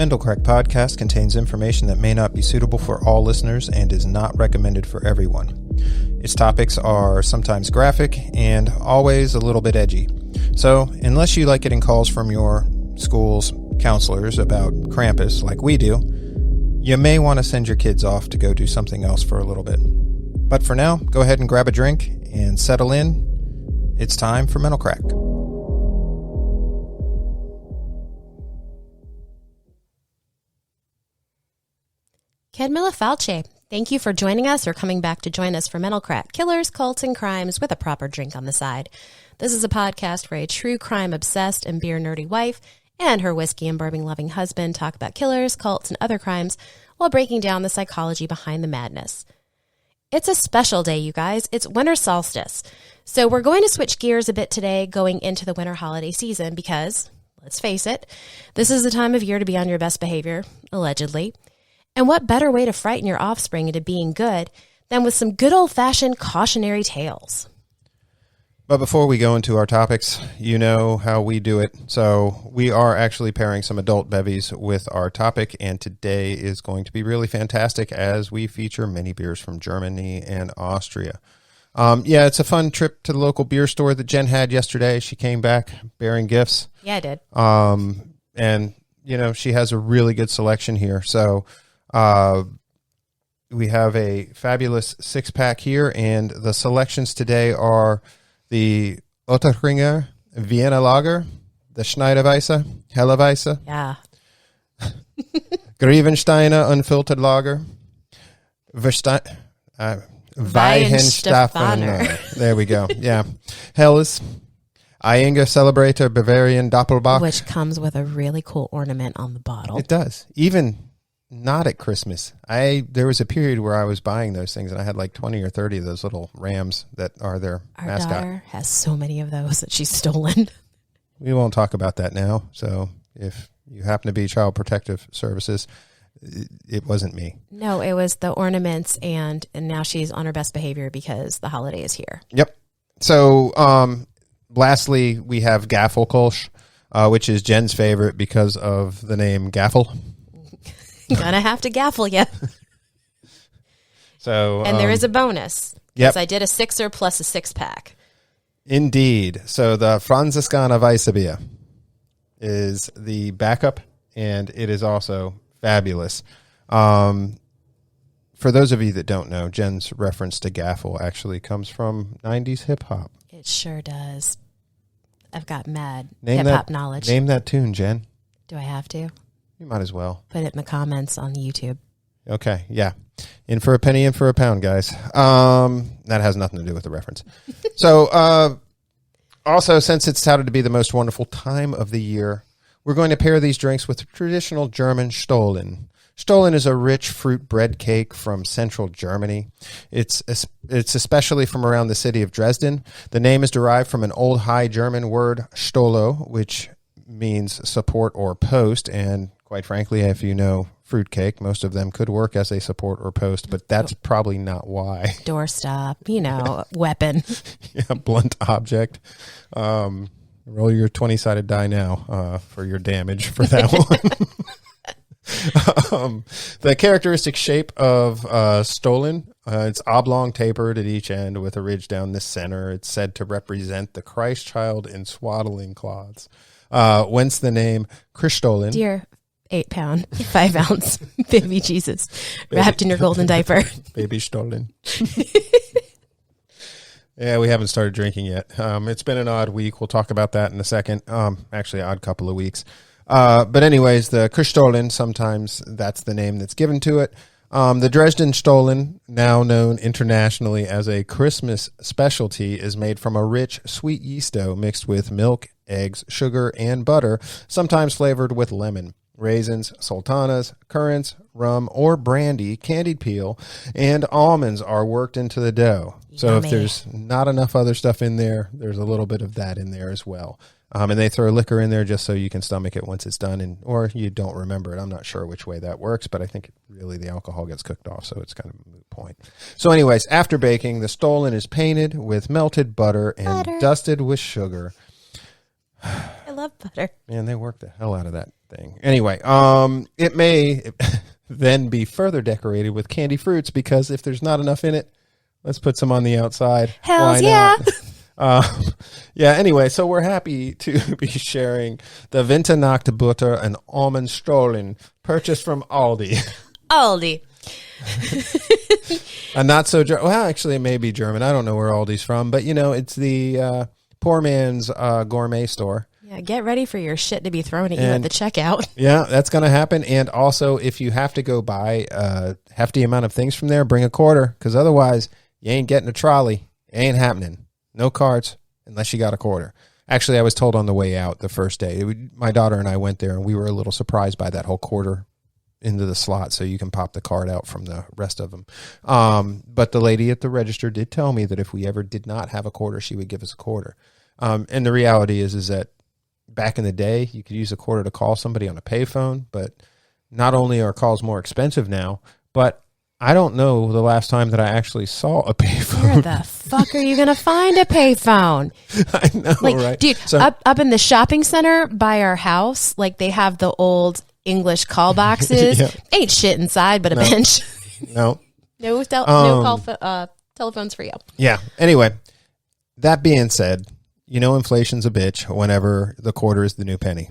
Correct podcast contains information that may not be suitable for all listeners and is not recommended for everyone. Its topics are sometimes graphic and always a little bit edgy. So, unless you like getting calls from your school's counselors about Krampus like we do, you may want to send your kids off to go do something else for a little bit. But for now, go ahead and grab a drink and settle in. It's time for Mental Crack. Kedmila Falce, thank you for joining us or coming back to join us for Mental Crack, Killers, Cults, and Crimes with a proper drink on the side. This is a podcast where a true crime-obsessed and beer-nerdy wife and her whiskey and bourbon-loving husband talk about killers, cults, and other crimes while breaking down the psychology behind the madness. It's a special day, you guys. It's winter solstice. So we're going to switch gears a bit today going into the winter holiday season because, let's face it, this is the time of year to be on your best behavior, allegedly. And what better way to frighten your offspring into being good than with some good old-fashioned cautionary tales? But before we go into our topics, you know how we do it. So we are actually pairing some adult bevies with our topic, and today is going to be really fantastic as we feature many beers from Germany and Austria. It's a fun trip to the local beer store that Jenn had yesterday. She came back bearing gifts. Yeah, I did. And, you know, she has a really good selection here. So we have a fabulous six-pack here, and the selections today are the Otterringer Vienna Lager, the Schneiderweisse, Helleweisse, yeah, Grevensteiner Unfiltered Lager, Weihenstephaner. There we go. Yeah, Helles, Eyinger Celebrator Bavarian Doppelbock, which comes with a really cool ornament on the bottle. It does. Even not at Christmas. There was a period where I was buying those things, and I had like 20 or 30 of those little rams that are their mascot. Our daughter has so many of those that she's stolen. We won't talk about that now. So if you happen to be Child Protective Services, it wasn't me. No, it was the ornaments, and now she's on her best behavior because the holiday is here. Yep. So lastly, we have Gaffelkolsch, which is Jen's favorite because of the name Gaffel. Gonna have to gaffle you. So, and there is a bonus. Yep. I did a sixer plus a six-pack. Indeed. So the Franziskaner Weissebier is the backup, and it is also fabulous. For those of you that don't know, Jen's reference to gaffle actually comes from 90s hip-hop. It sure does. I've got mad Name hip-hop knowledge. Name that tune, Jenn. Do I have to? You might as well. Put it in the comments on YouTube. Okay, yeah. In for a penny, in for a pound, guys. That has nothing to do with the reference. So, also, since it's touted to be the most wonderful time of the year, we're going to pair these drinks with traditional German stollen. Stollen is a rich fruit bread cake from central Germany. It's especially from around the city of Dresden. The name is derived from an old High German word, stolo, which means support or post, and quite frankly, if you know fruitcake, most of them could work as a support or post, but that's probably not why. Doorstop, weapon. Yeah, blunt object. Roll your 20-sided die now for your damage for that one. The characteristic shape of stollen, it's oblong tapered at each end with a ridge down the center. It's said to represent the Christ child in swaddling cloths. Whence the name Christstollen. Dear 8-pound, 5-ounce baby Jesus wrapped in your golden diaper. Baby Stollen. Yeah, we haven't started drinking yet. It's been an odd week. We'll talk about that in a second. Actually, odd couple of weeks. But anyways, the Christstollen, sometimes that's the name that's given to it. The Dresden Stollen, now known internationally as a Christmas specialty, is made from a rich, sweet yeast dough mixed with milk, eggs, sugar, and butter, sometimes flavored with lemon, raisins, sultanas, currants, rum, or brandy, candied peel, and almonds are worked into the dough. So if there's not enough other stuff in there, there's a little bit of that in there as well. And they throw liquor in there just so you can stomach it once it's done, or you don't remember it. I'm not sure which way that works, but I think really the alcohol gets cooked off, so it's kind of a moot point. So anyways, after baking, the stollen is painted with melted butter and dusted with sugar. I love butter. Man, they work the hell out of that thing. Anyway, it may then be further decorated with candy fruits because if there's not enough in it, let's put some on the outside. Hells yeah. Yeah, anyway, so we're happy to be sharing the Winternacht Butter and Almond Stollen purchased from Aldi. Aldi. And not so well, actually, it may be German. I don't know where Aldi's from, but it's the poor man's gourmet store. Yeah, get ready for your shit to be thrown at you at the checkout. Yeah, that's going to happen. And also, if you have to go buy a hefty amount of things from there, bring a quarter, because otherwise, you ain't getting a trolley. It ain't happening. No carts unless you got a quarter. Actually, I was told on the way out the first day. My daughter and I went there, and we were a little surprised by that whole quarter into the slot so you can pop the card out from the rest of them. But the lady at the register did tell me that if we ever did not have a quarter, she would give us a quarter. And the reality is that back in the day, you could use a quarter to call somebody on a payphone, but not only are calls more expensive now, but I don't know the last time that I actually saw a payphone. Where the fuck are you going to find a payphone? I know, right? Dude, so, up in the shopping center by our house, they have the old English call boxes. Yeah. Ain't shit inside but a bench. No. No telephones for you. Yeah. Anyway, that being said, inflation's a bitch whenever the quarter is the new penny.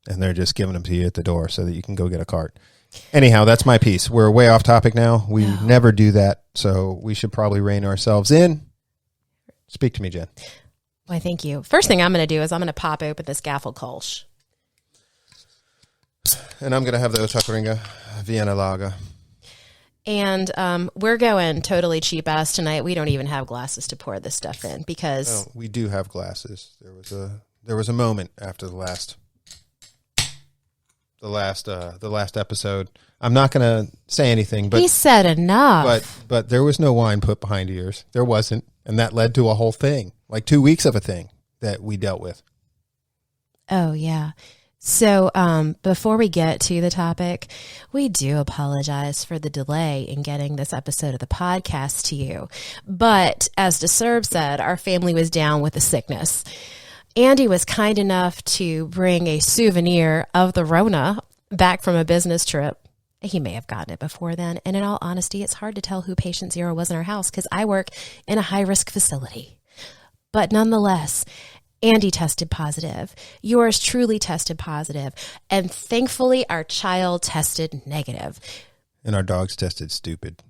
And they're just giving them to you at the door so that you can go get a cart. Anyhow, that's my piece. We're way off topic now. We never do that, so we should probably rein ourselves in. Speak to me, Jen. Why, thank you. First thing I'm going to do is I'm going to pop open this Gaffel Kolsch. And I'm going to have the Otakringa Vienna Lager. And we're going totally cheap ass tonight. We don't even have glasses to pour this stuff in because... No, we do have glasses. There was a moment after the last episode. I'm not going to say anything, but he said enough. But there was no wine put behind ears. There wasn't, and that led to a whole thing, 2 weeks of a thing that we dealt with. Oh yeah. So before we get to the topic, we do apologize for the delay in getting this episode of the podcast to you. But as DeSerb said, our family was down with a sickness. Andy was kind enough to bring a souvenir of the Rona back from a business trip. He may have gotten it before then. And in all honesty, it's hard to tell who patient zero was in our house because I work in a high-risk facility. But nonetheless, Andy tested positive. Yours truly tested positive. And thankfully, our child tested negative. And our dogs tested stupid,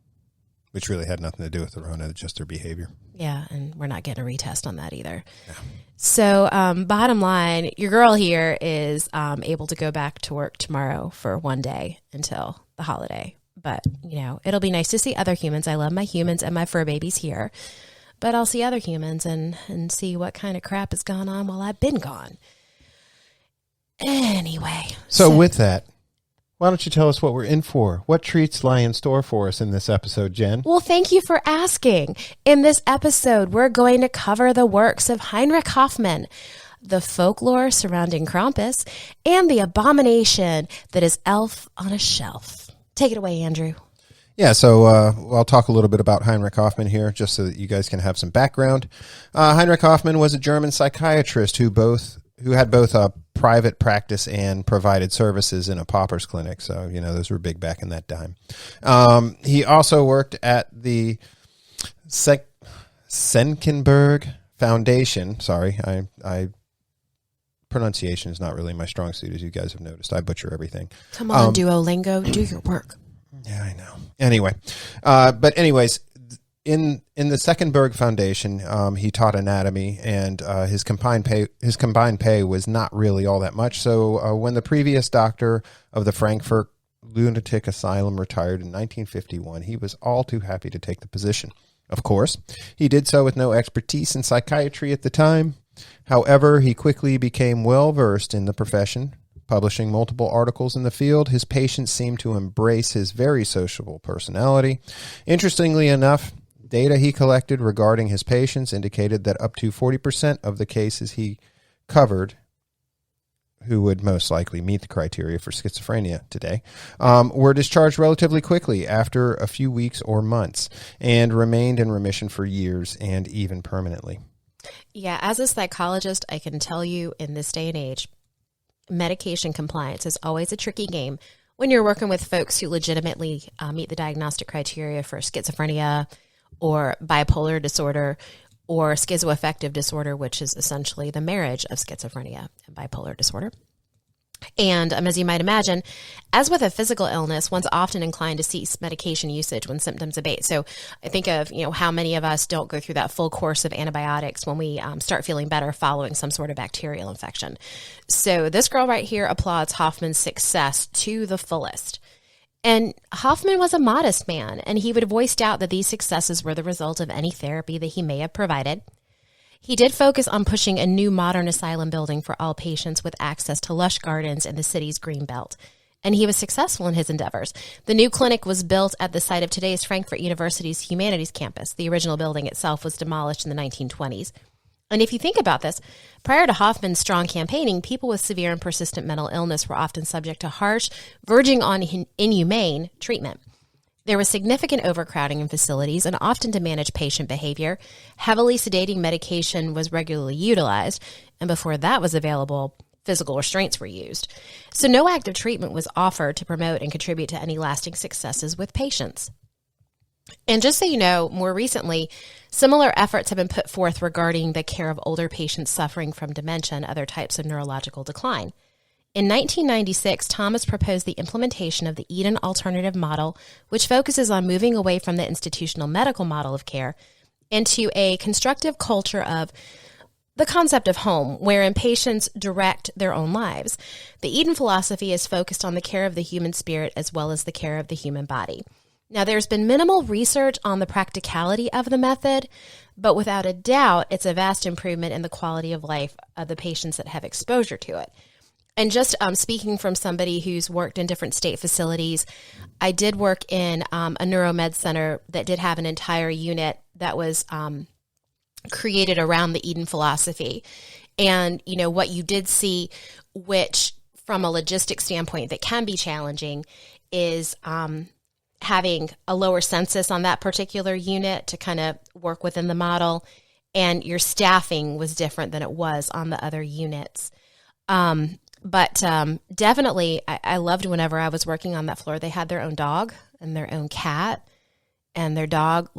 which really had nothing to do with the Rona, just their behavior. Yeah, and we're not getting a retest on that either. Yeah. So bottom line, your girl here is able to go back to work tomorrow for one day until the holiday. But, it'll be nice to see other humans. I love my humans and my fur babies here. But I'll see other humans and see what kind of crap has gone on while I've been gone. Anyway. So with that, why don't you tell us what we're in for? What treats lie in store for us in this episode, Jen? Well, thank you for asking. In this episode, we're going to cover the works of Heinrich Hoffmann, the folklore surrounding Krampus, and the abomination that is Elf on a Shelf. Take it away, Andrew. Yeah, so I'll talk a little bit about Heinrich Hoffmann here, just so that you guys can have some background. Heinrich Hoffmann was a German psychiatrist who had both a private practice and provided services in a pauper's clinic. So, those were big back in that time. He also worked at the Senckenberg Foundation. Sorry, I pronunciation is not really my strong suit, as you guys have noticed. I butcher everything. Come on, Duolingo, do your work. Yeah, I know. Anyway, but anyways, in the Senckenberg Foundation, he taught anatomy, and his combined pay was not really all that much. So when the previous doctor of the Frankfurt Lunatic Asylum retired in 1951, he was all too happy to take the position. Of course, he did so with no expertise in psychiatry at the time. However, he quickly became well versed in the profession. Publishing multiple articles in the field, his patients seemed to embrace his very sociable personality. Interestingly enough, data he collected regarding his patients indicated that up to 40% of the cases he covered, who would most likely meet the criteria for schizophrenia today, were discharged relatively quickly after a few weeks or months and remained in remission for years and even permanently. Yeah, as a psychologist, I can tell you in this day and age, medication compliance is always a tricky game when you're working with folks who legitimately meet the diagnostic criteria for schizophrenia or bipolar disorder or schizoaffective disorder, which is essentially the marriage of schizophrenia and bipolar disorder. And as you might imagine, as with a physical illness, one's often inclined to cease medication usage when symptoms abate. So I think of, how many of us don't go through that full course of antibiotics when we start feeling better following some sort of bacterial infection. So this girl right here applauds Hoffmann's success to the fullest. And Hoffmann was a modest man, and he would voice doubt that these successes were the result of any therapy that he may have provided. He did focus on pushing a new modern asylum building for all patients with access to lush gardens in the city's green belt. And he was successful in his endeavors. The new clinic was built at the site of today's Frankfurt University's Humanities Campus. The original building itself was demolished in the 1920s. And if you think about this, prior to Hoffmann's strong campaigning, people with severe and persistent mental illness were often subject to harsh, verging on inhumane treatment. There was significant overcrowding in facilities, and often to manage patient behavior, heavily sedating medication was regularly utilized, and before that was available, physical restraints were used. So no active treatment was offered to promote and contribute to any lasting successes with patients. And just so you know, more recently, similar efforts have been put forth regarding the care of older patients suffering from dementia and other types of neurological decline. In 1996, Thomas proposed the implementation of the Eden Alternative Model, which focuses on moving away from the institutional medical model of care into a constructive culture of the concept of home, wherein patients direct their own lives. The Eden philosophy is focused on the care of the human spirit as well as the care of the human body. Now, there's been minimal research on the practicality of the method, but without a doubt, it's a vast improvement in the quality of life of the patients that have exposure to it. And just speaking from somebody who's worked in different state facilities, I did work in a neuromed center that did have an entire unit that was created around the Eden philosophy. And, what you did see, which from a logistic standpoint that can be challenging, is having a lower census on that particular unit to kind of work within the model. And your staffing was different than it was on the other units. But definitely, I loved whenever I was working on that floor. They had their own dog and their own cat, and their dog,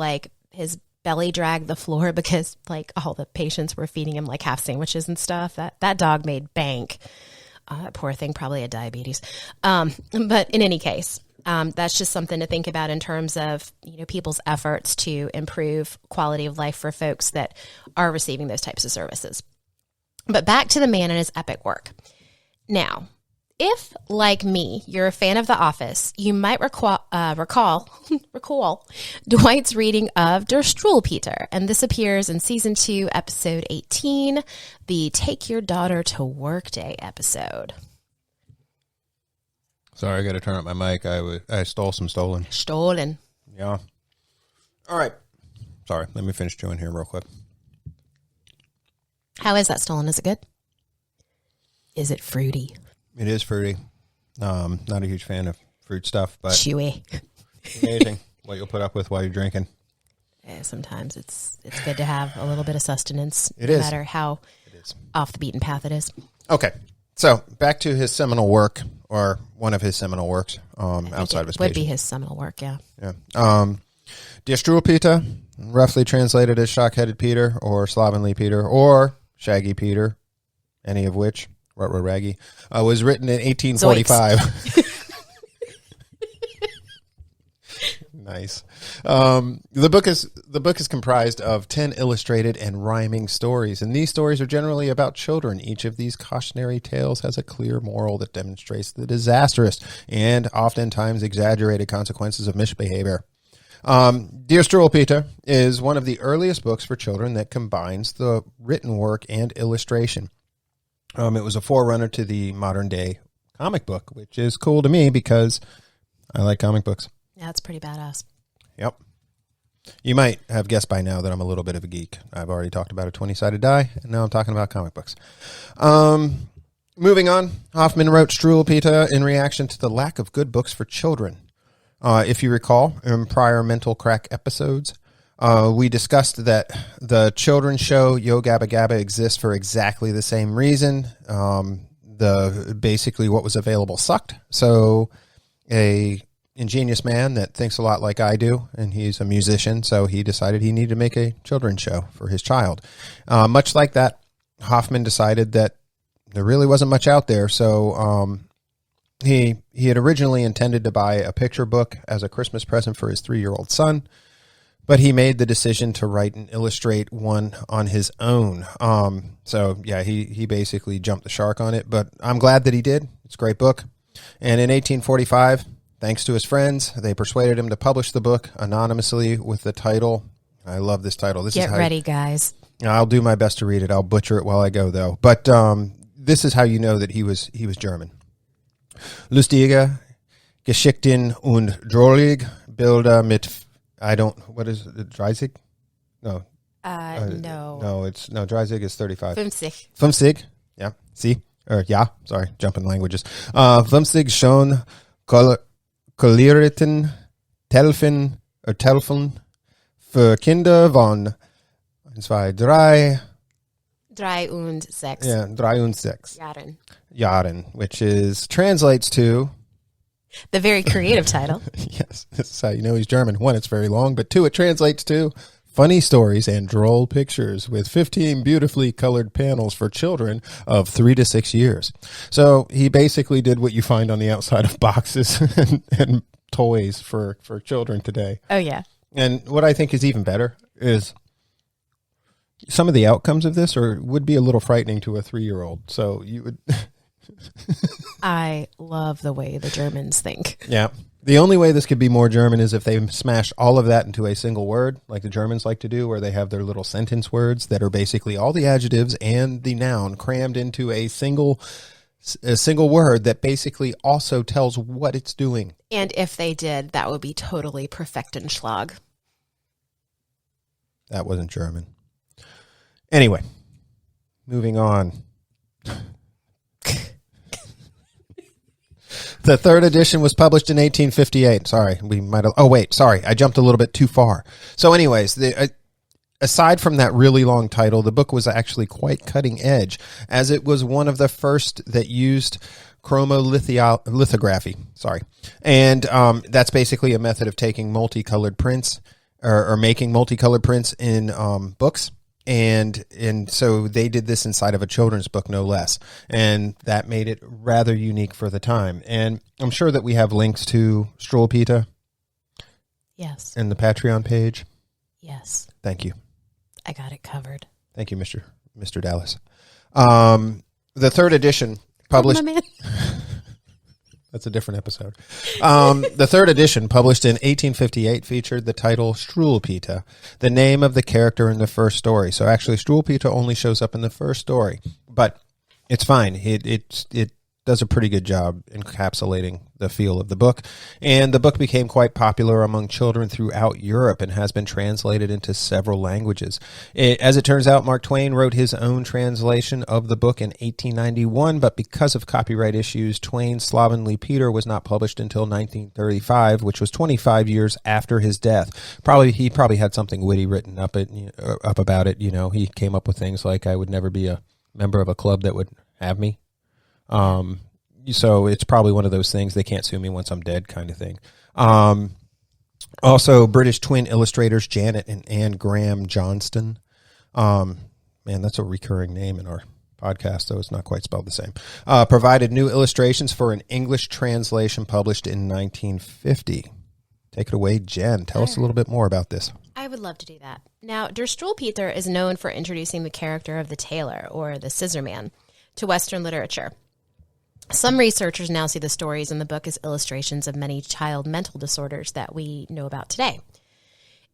his belly dragged the floor because, all the patients were feeding him, half sandwiches and stuff. That dog made bank. That poor thing probably had diabetes. But in any case, that's just something to think about in terms of, people's efforts to improve quality of life for folks that are receiving those types of services. But back to the man and his epic work. Now, if, like me, you're a fan of The Office, you might recall Dwight's reading of Der Strewwelpeter, and this appears in Season 2, Episode 18, the Take Your Daughter to Work Day episode. Sorry, I got to turn up my mic. I stole some stollen. Stollen. Yeah. All right. Sorry, let me finish chewing here real quick. How is that stollen? Is it good? Is it fruity? It is fruity. Not a huge fan of fruit stuff, but chewy. Amazing what you'll put up with while you're drinking. Yeah, sometimes it's good to have a little bit of sustenance, no matter how off the beaten path it is. Okay, so back to his seminal work, or one of his seminal works, outside of his would be his seminal work, yeah. Yeah. Der Strewwelpeter, roughly translated as shock-headed Peter, or slovenly Peter, or shaggy Peter, any of which. Raggy, was written in 1845. Nice. The book is comprised of 10 illustrated and rhyming stories, and these stories are generally about children. Each of these cautionary tales has a clear moral that demonstrates the disastrous and oftentimes exaggerated consequences of misbehavior. Der Strewwelpeter is one of the earliest books for children that combines the written work and illustration. It was a forerunner to the modern day comic book, which is cool to me because I like comic books. Yeah, it's pretty badass. Yep. You might have guessed by now that I'm a little bit of a geek. I've already talked about a 20-sided die, and now I'm talking about comic books. Moving on, Hoffmann wrote Strewwelpeter in reaction to the lack of good books for children. If you recall, in prior Mental Crack episodes, we discussed that the children's show Yo Gabba Gabba exists for exactly the same reason. basically what was available sucked. So a ingenious man that thinks a lot like I do, and he's a musician, so he decided he needed to make a children's show for his child. Much like that, Hoffmann decided that there really wasn't much out there, so he had originally intended to buy a picture book as a Christmas present for his 3-year-old son, but he made the decision to write and illustrate one on his own. So yeah, he basically jumped the shark on it, but I'm glad that he did. It's a great book. And in 1845, thanks to his friends, they persuaded him to publish the book anonymously with the title. I love this title. Get ready, guys. I'll do my best to read it. I'll butcher it while I go, though. But this is how you know that he was German. Lustige Geschichten und drollig Bilder mit what is it? Dreizig? No. No. No, Dreizig is 35. 50. 50. Yeah. See? Sorry. Jumping languages. 50 schon kolierten Telfen für Kinder von 2, 3. 3 und 6. Yeah, 3 und 6. Jahren, which translates to the very creative title. Yes, this is how you know he's German. 1, it's very long, but 2, it translates to funny stories and droll pictures with 15 beautifully colored panels for children of 3 to 6 years. So he basically did what you find on the outside of boxes and toys for children today. Oh, yeah. And what I think is even better is some of the outcomes of this would be a little frightening to a 3-year-old. So you would... I love the way the Germans think. Yeah. The only way this could be more German is if they smashed all of that into a single word, like the Germans like to do, where they have their little sentence words that are basically all the adjectives and the noun crammed into a single word that basically also tells what it's doing. And if they did, that would be totally Perfektenschlag. That wasn't German. Anyway, moving on. The 3rd edition was published in 1858. Sorry, I jumped a little bit too far. So anyways, aside from that really long title, the book was actually quite cutting edge, as it was one of the first that used chromolithography. And that's basically a method of taking multicolored prints or making multicolored prints in books. And so they did this inside of a children's book, no less. And that made it rather unique for the time. And I'm sure that we have links to Strewwelpeter. Yes. And the Patreon page. Yes. Thank you. I got it covered. Thank you, Mr. Dallas. The 3rd edition published... Oh, my man. That's a different episode. The 3rd edition, published in 1858, featured the title Strewwelpeter, the name of the character in the first story. So actually, Strewwelpeter only shows up in the first story, but it's fine. It does a pretty good job encapsulating the feel of the book. And the book became quite popular among children throughout Europe and has been translated into several languages. As it turns out, Mark Twain wrote his own translation of the book in 1891, but because of copyright issues, Twain's Slovenly Peter was not published until 1935, which was 25 years after his death. He probably had something witty written up about it. You know, he came up with things like, I would never be a member of a club that would have me. So it's probably one of those things, they can't sue me once I'm dead kind of thing. Also, British twin illustrators Janet and Anne Graham Johnston. Man, that's a recurring name in our podcast, though it's not quite spelled the same. Provided new illustrations for an English translation published in 1950. Take it away, Jen. Tell us a little bit more about this. I would love to do that. Now, Der Strewwelpeter is known for introducing the character of the tailor, or the scissor man, to Western literature. Some researchers now see the stories in the book as illustrations of many child mental disorders that we know about today.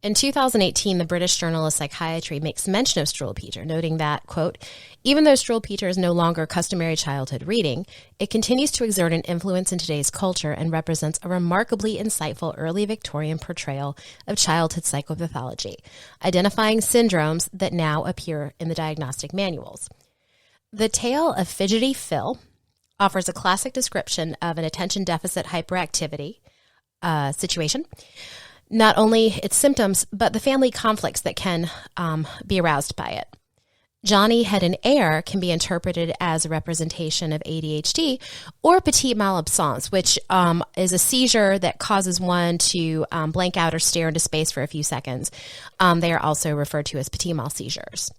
In 2018, the British Journal of Psychiatry makes mention of Strewwelpeter, noting that, quote, even though Strewwelpeter is no longer customary childhood reading, it continues to exert an influence in today's culture and represents a remarkably insightful early Victorian portrayal of childhood psychopathology, identifying syndromes that now appear in the diagnostic manuals. The Tale of Fidgety Phil offers a classic description of an attention deficit hyperactivity situation, not only its symptoms, but the family conflicts that can be aroused by it. Johnny had an air can be interpreted as a representation of ADHD or petit malabsence, which is a seizure that causes one to blank out or stare into space for a few seconds. They are also referred to as petit mal seizures.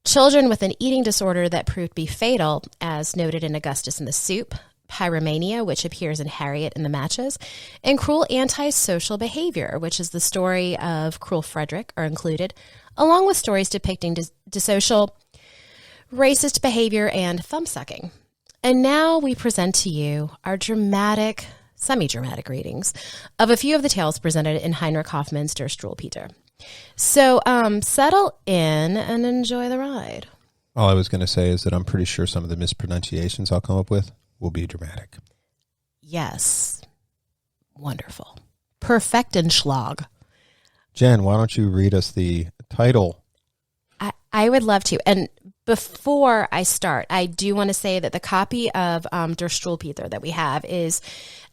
Children with an eating disorder that proved to be fatal, as noted in Augustus in the Soup, pyromania, which appears in Harriet in the Matches, and cruel antisocial behavior, which is the story of Cruel Frederick, are included, along with stories depicting dissocial, racist behavior, and thumb-sucking. And now we present to you our dramatic, semi-dramatic readings of a few of the tales presented in Heinrich Hoffmann's Der Strewwelpeter. So settle in and enjoy the ride. All I was going to say is that I'm pretty sure some of the mispronunciations I'll come up with will be dramatic. Yes. Wonderful. Perfektenschlag. Jen, why don't you read us the title? I would love to. And before I start, I do want to say that the copy of Der Strewwelpeter that we have is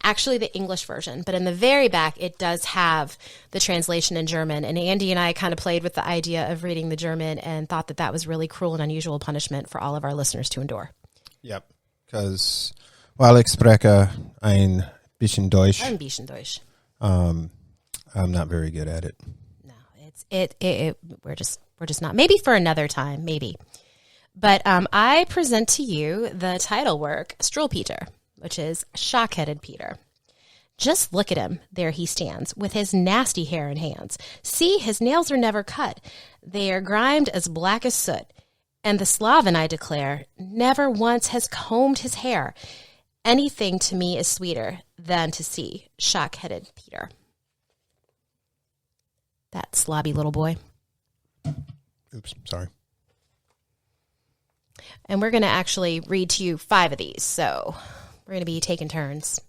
actually the English version. But in the very back, it does have the translation in German. And Andy and I kind of played with the idea of reading the German and thought that that was really cruel and unusual punishment for all of our listeners to endure. Yep. Because, while ich spreche ein bisschen Deutsch. Ein bisschen Deutsch. I'm not very good at it. No, we're just not. Maybe for another time, maybe. But I present to you the title work, Strewwelpeter, which is Shock-Headed Peter. Just look at him. There he stands, with his nasty hair and hands. See, his nails are never cut. They are grimed as black as soot. And the Slavin, I declare, never once has combed his hair. Anything to me is sweeter than to see Shock-Headed Peter. That slobby little boy. Oops, sorry. And we're going to actually read to you 5 of these, so we're going to be taking turns.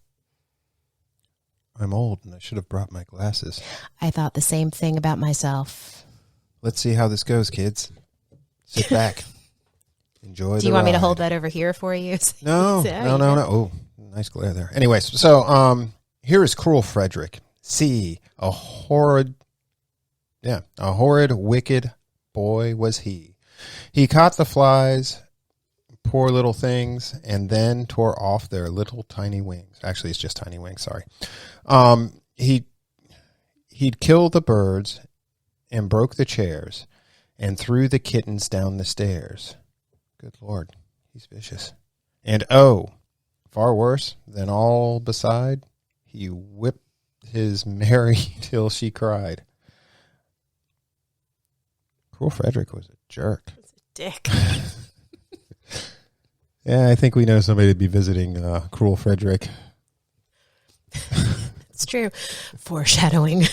I'm old and I should have brought my glasses. I thought the same thing about myself. Let's see how this goes, kids. Sit back. Enjoy the ride. Do you want me to hold that over here for you? No. Oh, nice glare there. Anyways, so here is Cruel Frederick. See, a horrid, wicked boy was he. He caught the flies, poor little things, and then tore off their little tiny wings. Actually, it's just tiny wings, sorry. He'd kill the birds and broke the chairs and threw the kittens down the stairs. Good Lord, he's vicious. And oh, far worse than all beside, he whipped his Mary till she cried. Cruel Frederick was a jerk. It's a dick. Yeah, I think we know somebody to be visiting Cruel Frederick. It's true. Foreshadowing.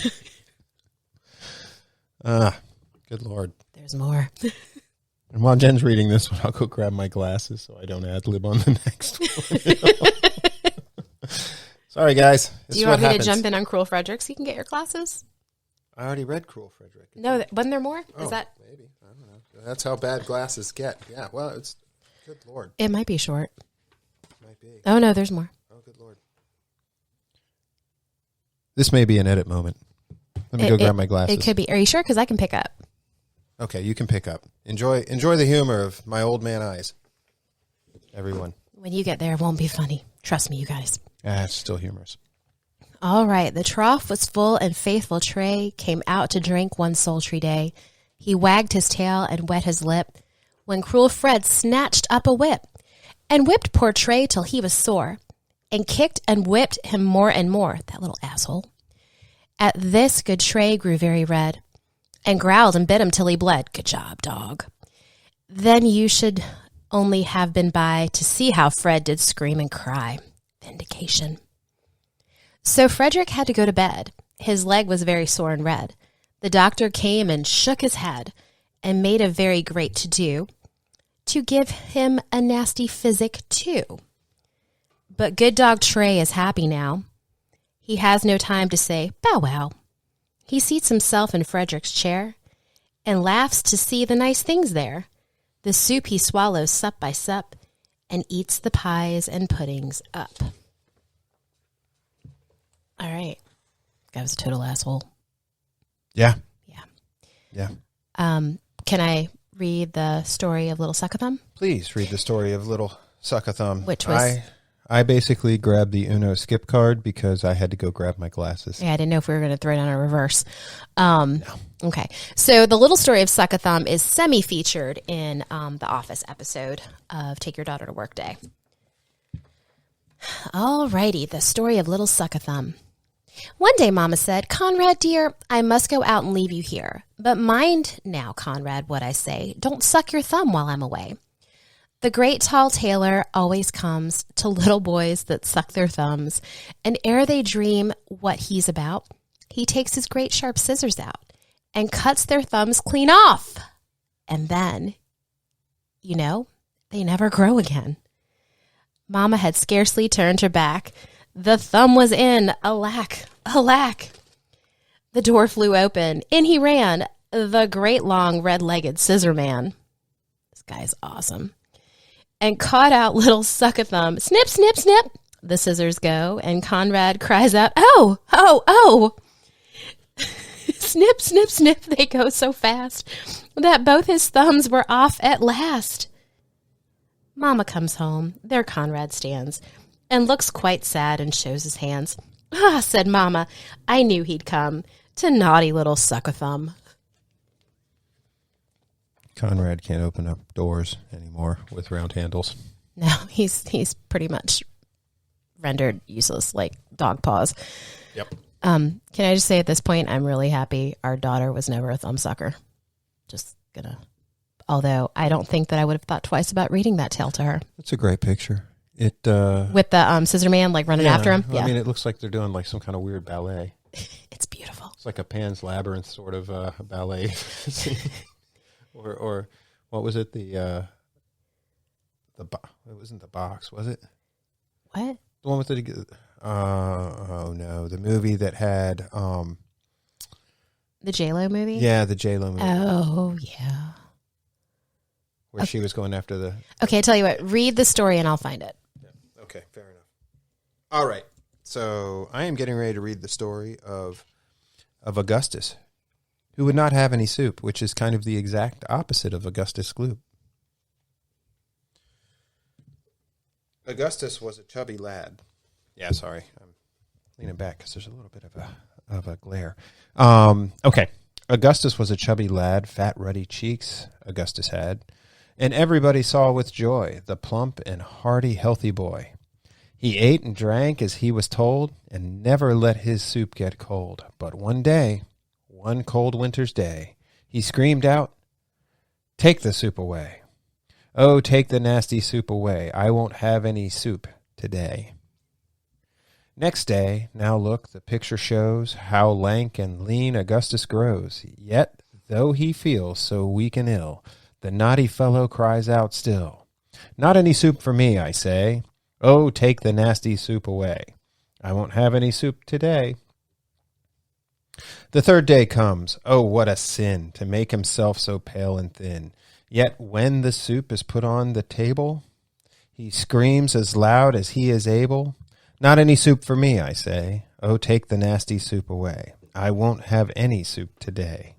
Good Lord. There's more. And while Jen's reading this one, I'll go grab my glasses so I don't ad-lib on the next one. Sorry, guys. Do you want me to jump in on Cruel Frederick so you can get your glasses? I already read Cruel Frederick. No, wasn't there more? Oh, Is that maybe. I don't know. That's how bad glasses get. Yeah, well, it's good Lord. It might be short. Might be. Oh, no, there's more. Oh, good Lord. This may be an edit moment. Let me go grab my glasses. It could be. Are you sure? Because I can pick up. Okay, you can pick up. Enjoy the humor of my old man eyes. Everyone. When you get there, it won't be funny. Trust me, you guys. It's still humorous. All right. The trough was full, and faithful Tray came out to drink one sultry day. He wagged his tail and wet his lip, when Cruel Fred snatched up a whip, and whipped poor Tray till he was sore, and kicked and whipped him more and more, that little asshole. At this, good Tray grew very red, and growled and bit him till he bled. Good job, dog. Then you should only have been by to see how Fred did scream and cry. Vindication. So Frederick had to go to bed. His leg was very sore and red. The doctor came and shook his head, and made a very great to-do, to give him a nasty physic too. But good dog Tray is happy now. He has no time to say, bow wow. He seats himself in Frederick's chair, and laughs to see the nice things there. The soup he swallows sup by sup, and eats the pies and puddings up. All right. That was a total asshole. Yeah. Yeah. Yeah. Can I read the story of Little Suck-a-Thumb? Please read the story of Little Suck-a-Thumb. Which was... I basically grabbed the Uno skip card because I had to go grab my glasses. Yeah, I didn't know if we were going to throw it on a reverse. No. Okay. So the little story of Suck-a-Thumb is semi-featured in the Office episode of Take Your Daughter to Work Day. All righty. The story of Little Suck-a-Thumb. One day, Mama said, "Conrad, dear, I must go out and leave you here. But mind now, Conrad, what I say. Don't suck your thumb while I'm away. The great tall tailor always comes to little boys that suck their thumbs, and ere they dream what he's about, he takes his great sharp scissors out and cuts their thumbs clean off. And then, you know, they never grow again." Mama had scarcely turned her back. The thumb was in. Alack, alack. The door flew open. In he ran, the great long red-legged scissor man. This guy's awesome. And caught out little Suck-a-Thumb. Snip, snip, snip. The scissors go, and Conrad cries out, "Oh, oh, oh." Snip, snip, snip. They go so fast that both his thumbs were off at last. Mama comes home. There Conrad stands and looks quite sad and shows his hands. "Ah," said Mama, "I knew he'd come to naughty little Suck-a-Thumb." Conrad can't open up doors anymore with round handles. No, he's pretty much rendered useless like dog paws. Yep. Can I just say at this point, I'm really happy our daughter was never a thumb sucker. Just gonna. Although I don't think that I would have thought twice about reading that tale to her. It's a great picture. It with the scissor man like running after him. Yeah. I mean, it looks like they're doing like some kind of weird ballet. It's beautiful. It's like a Pan's Labyrinth sort of ballet scene. Or what was it? It wasn't the box, was it? What? The one with the the movie that had the J-Lo movie? Yeah, the J-Lo movie. Oh, yeah. Where she was going after the... Okay, I tell you what, read the story and I'll find it. Yeah. Okay, fair enough. All right. So I am getting ready to read the story of Augustus, who would not have any soup, which is kind of the exact opposite of Augustus Gloop. Augustus was a chubby lad. Yeah, sorry. I'm leaning back because there's a little bit of a glare. Okay. Augustus was a chubby lad, fat, ruddy cheeks Augustus had, and everybody saw with joy the plump and hearty, healthy boy. He ate and drank as he was told, and never let his soup get cold. But one day, one cold winter's day, he screamed out, "Take the soup away. Oh, take the nasty soup away. I won't have any soup today." Next day, now look, the picture shows how lank and lean Augustus grows. Yet, though he feels so weak and ill, the naughty fellow cries out still, "Not any soup for me, I say. Oh, take the nasty soup away. I won't have any soup today." The third day comes. Oh, what a sin, to make himself so pale and thin. Yet when the soup is put on the table, he screams as loud as he is able, "Not any soup for me, I say. Oh, take the nasty soup away. I won't have any soup today."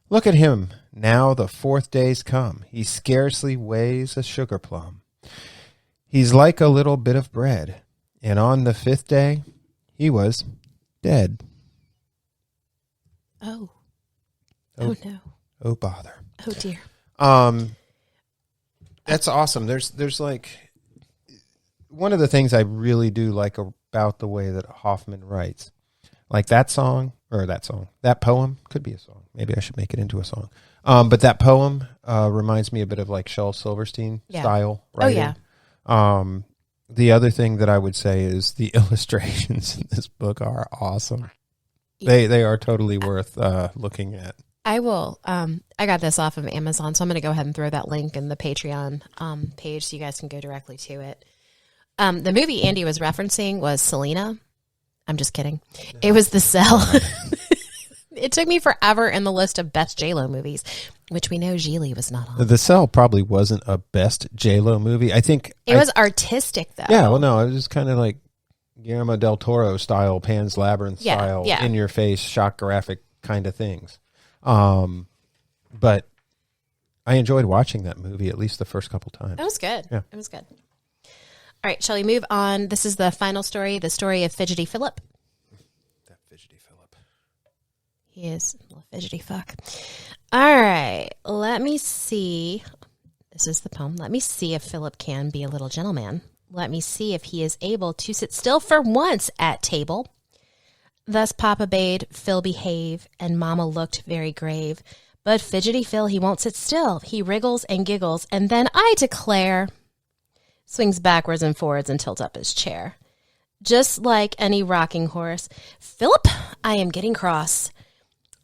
Look at him, now the fourth day's come. He scarcely weighs a sugar plum. He's like a little bit of bread, and on the fifth day, he was dead. Oh. Oh no. Oh bother. Oh dear. That's awesome. There's like one of the things I really do like about the way that Hoffmann writes, like that poem could be a song. Maybe I should make it into a song. But that poem reminds me a bit of like Shel Silverstein style writing. Oh yeah. The other thing that I would say is the illustrations in this book are awesome. They are totally worth looking at. I will. I got this off of Amazon, so I'm going to go ahead and throw that link in the Patreon page so you guys can go directly to it. The movie Andy was referencing was Selena. I'm just kidding. It was The Cell. It took me forever in the list of best J-Lo movies, which we know Gigli was not on. The Cell probably wasn't a best J-Lo movie. I think it was artistic, though. Yeah, well, no, it was just kind of like Guillermo del Toro style, Pan's Labyrinth style, in your face, shock graphic kind of things. But I enjoyed watching that movie, at least the first couple times. It was good. Yeah. It was good. All right, shall we move on? This is the final story, the story of Fidgety Philip. That Fidgety Philip. He is a little fidgety fuck. All right, let me see. This is the poem. Let me see if Philip can be a little gentleman. Let me see if he is able to sit still for once at table. Thus Papa bade Phil behave, and Mama looked very grave. But Fidgety Phil, he won't sit still. He wriggles and giggles, and then I declare, swings backwards and forwards and tilts up his chair. Just like any rocking horse. Philip, I am getting cross.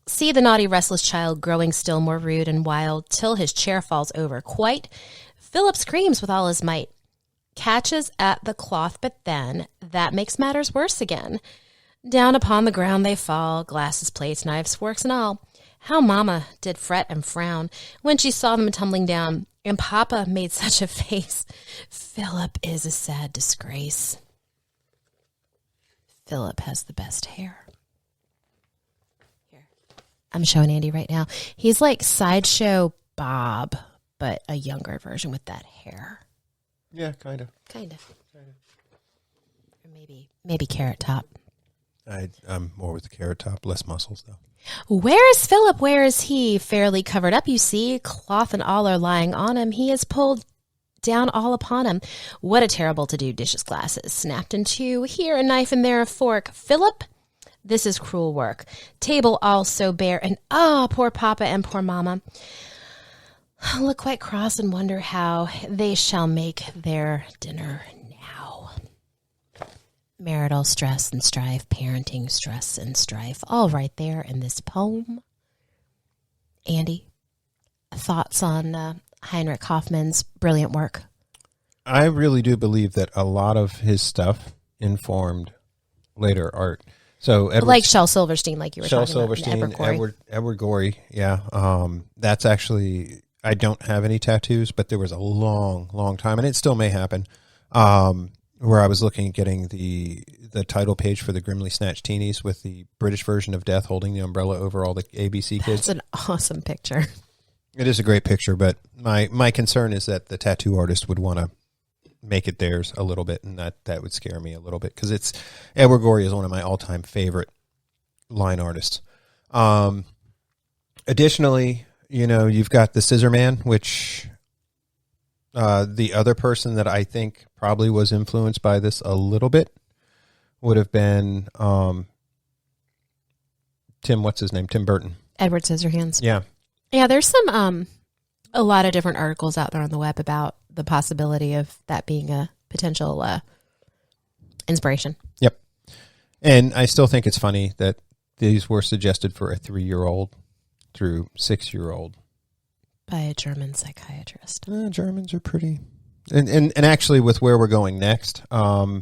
See the naughty restless child growing still more rude and wild till his chair falls over quite. Philip screams with all his might. Catches at the cloth, but then that makes matters worse again. Down upon the ground they fall, glasses, plates, knives, forks, and all. How Mama did fret and frown when she saw them tumbling down, and Papa made such a face. Philip is a sad disgrace. Philip has the best hair. Here, I'm showing Andy right now. He's like Sideshow Bob, but a younger version with that hair. Yeah, kind of. Kind of. Or maybe Carrot Top. I'm more with the Carrot Top, less muscles though. Where is Philip? Where is he? Fairly covered up, you see. Cloth and all are lying on him. He is pulled down all upon him. What a terrible to-do. Dishes, glasses, snapped in two. Here a knife and there a fork. Philip, this is cruel work. Table all so bare, and poor Papa and poor Mama look quite cross and wonder how they shall make their dinner now. Marital stress and strife, parenting stress and strife, all right there in this poem. Andy, thoughts on Heinrich Hoffmann's brilliant work? I really do believe that a lot of his stuff informed later art. So like Shel Silverstein, like you were talking about. Edward Gorey, yeah. That's actually, I don't have any tattoos, but there was a long time, and it still may happen, where I was looking at getting the title page for the Grimly Snatched Teenies with the British version of Death holding the umbrella over all the ABC kids. That's an awesome picture. It is a great picture, but my concern is that the tattoo artist would want to make it theirs a little bit, and that would scare me a little bit, because Edward Gorey is one of my all-time favorite line artists. Additionally, you've got the Scissor Man, which the other person that I think probably was influenced by this a little bit would have been Tim Burton. Edward Scissorhands. Yeah. Yeah, there's some a lot of different articles out there on the web about the possibility of that being a potential inspiration. Yep. And I still think it's funny that these were suggested for a 3-year-old through 6-year-old. By a German psychiatrist. Germans are pretty... And actually, with where we're going next, that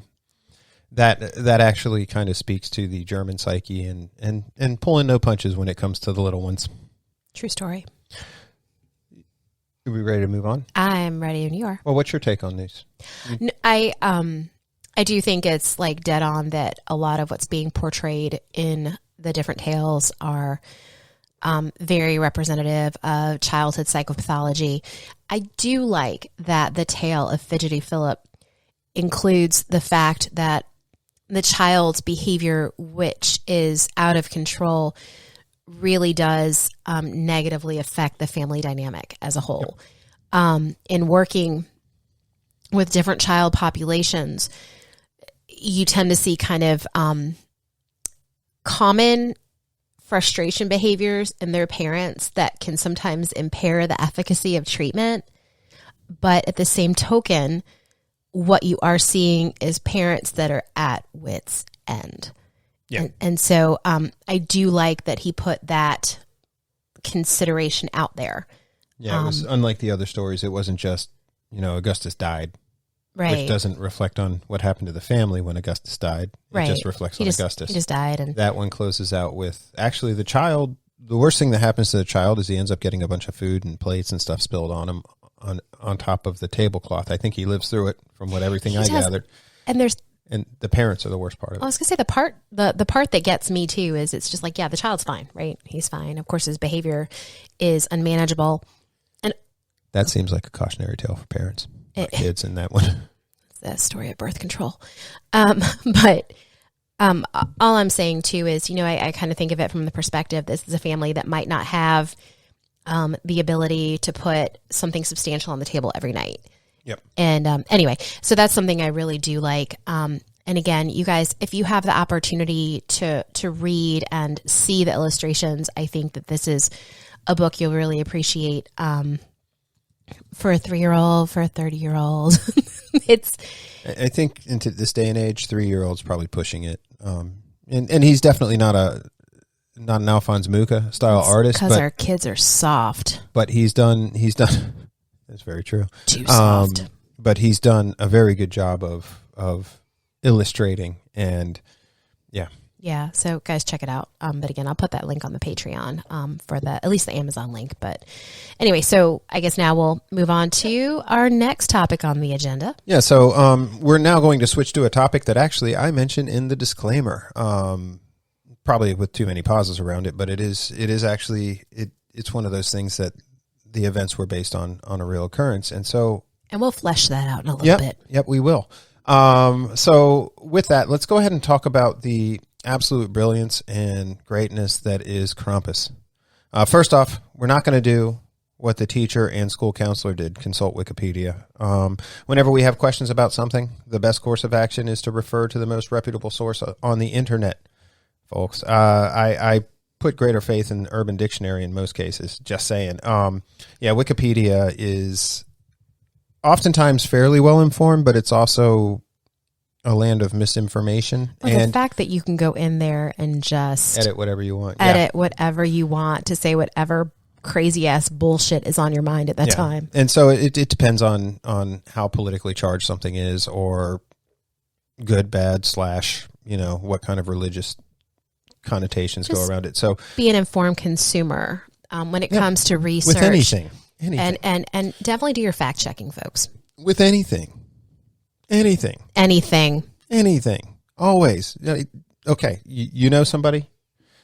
actually kind of speaks to the German psyche and pulling no punches when it comes to the little ones. True story. Are we ready to move on? I'm ready when you are. Well, what's your take on these? I do think it's like dead on that a lot of what's being portrayed in the different tales are very representative of childhood psychopathology. I do like that the tale of Fidgety Philip includes the fact that the child's behavior, which is out of control, really does negatively affect the family dynamic as a whole. In working with different child populations, you tend to see kind of common frustration behaviors in their parents that can sometimes impair the efficacy of treatment. But at the same token, what you are seeing is parents that are at wit's end. Yeah. And so I do like that he put that consideration out there. Yeah, it was unlike the other stories. It wasn't just, Augustus died. Right. Which doesn't reflect on what happened to the family when Augustus died. It just reflects on Augustus. He just died. And that one closes out with, actually, the child, the worst thing that happens to the child is he ends up getting a bunch of food and plates and stuff spilled on him on top of the tablecloth. I think he lives through it from everything I gathered. And the parents are the worst part of it. I was going to say the part that gets me too is it's just like, yeah, the child's fine, right? He's fine. Of course, his behavior is unmanageable. And That seems like a cautionary tale for parents. Kids in that one. It's a story of birth control. But all I'm saying too is, I kind of think of it from the perspective, this is a family that might not have the ability to put something substantial on the table every night. Yep. And anyway, so that's something I really do like. And again, you guys, if you have the opportunity to read and see the illustrations, I think that this is a book you'll really appreciate. For a 3-year-old, for a 30-year-old, I think into this day and age, 3-year-old's probably pushing it. And he's definitely not an Alphonse Mucha style artist, because our kids are soft. But he's done. That's very true. Too soft. But he's done a very good job of illustrating, and yeah. Yeah, so guys, check it out. But again, I'll put that link on the Patreon for at least the Amazon link. But anyway, so I guess now we'll move on to our next topic on the agenda. Yeah, so we're now going to switch to a topic that actually I mentioned in the disclaimer, probably with too many pauses around it, but it is actually it's one of those things that the events were based on a real occurrence, and we'll flesh that out in a little bit. Yep, we will. So with that, let's go ahead and talk about the absolute brilliance and greatness that is Krampus. First off, we're not going to do what the teacher and school counselor did, consult Wikipedia. Whenever we have questions about something, the best course of action is to refer to the most reputable source on the internet, folks. I put greater faith in Urban Dictionary in most cases, just saying. Wikipedia is oftentimes fairly well informed, but it's also a land of misinformation. Well, and the fact that you can go in there and just edit whatever you want. Whatever you want to say, whatever crazy ass bullshit is on your mind at that time. And so it depends on how politically charged something is, or good, bad, / what kind of religious connotations go around it. So be an informed consumer when it comes to research. With anything. And definitely do your fact checking, folks. With anything. Always. Okay. You know somebody?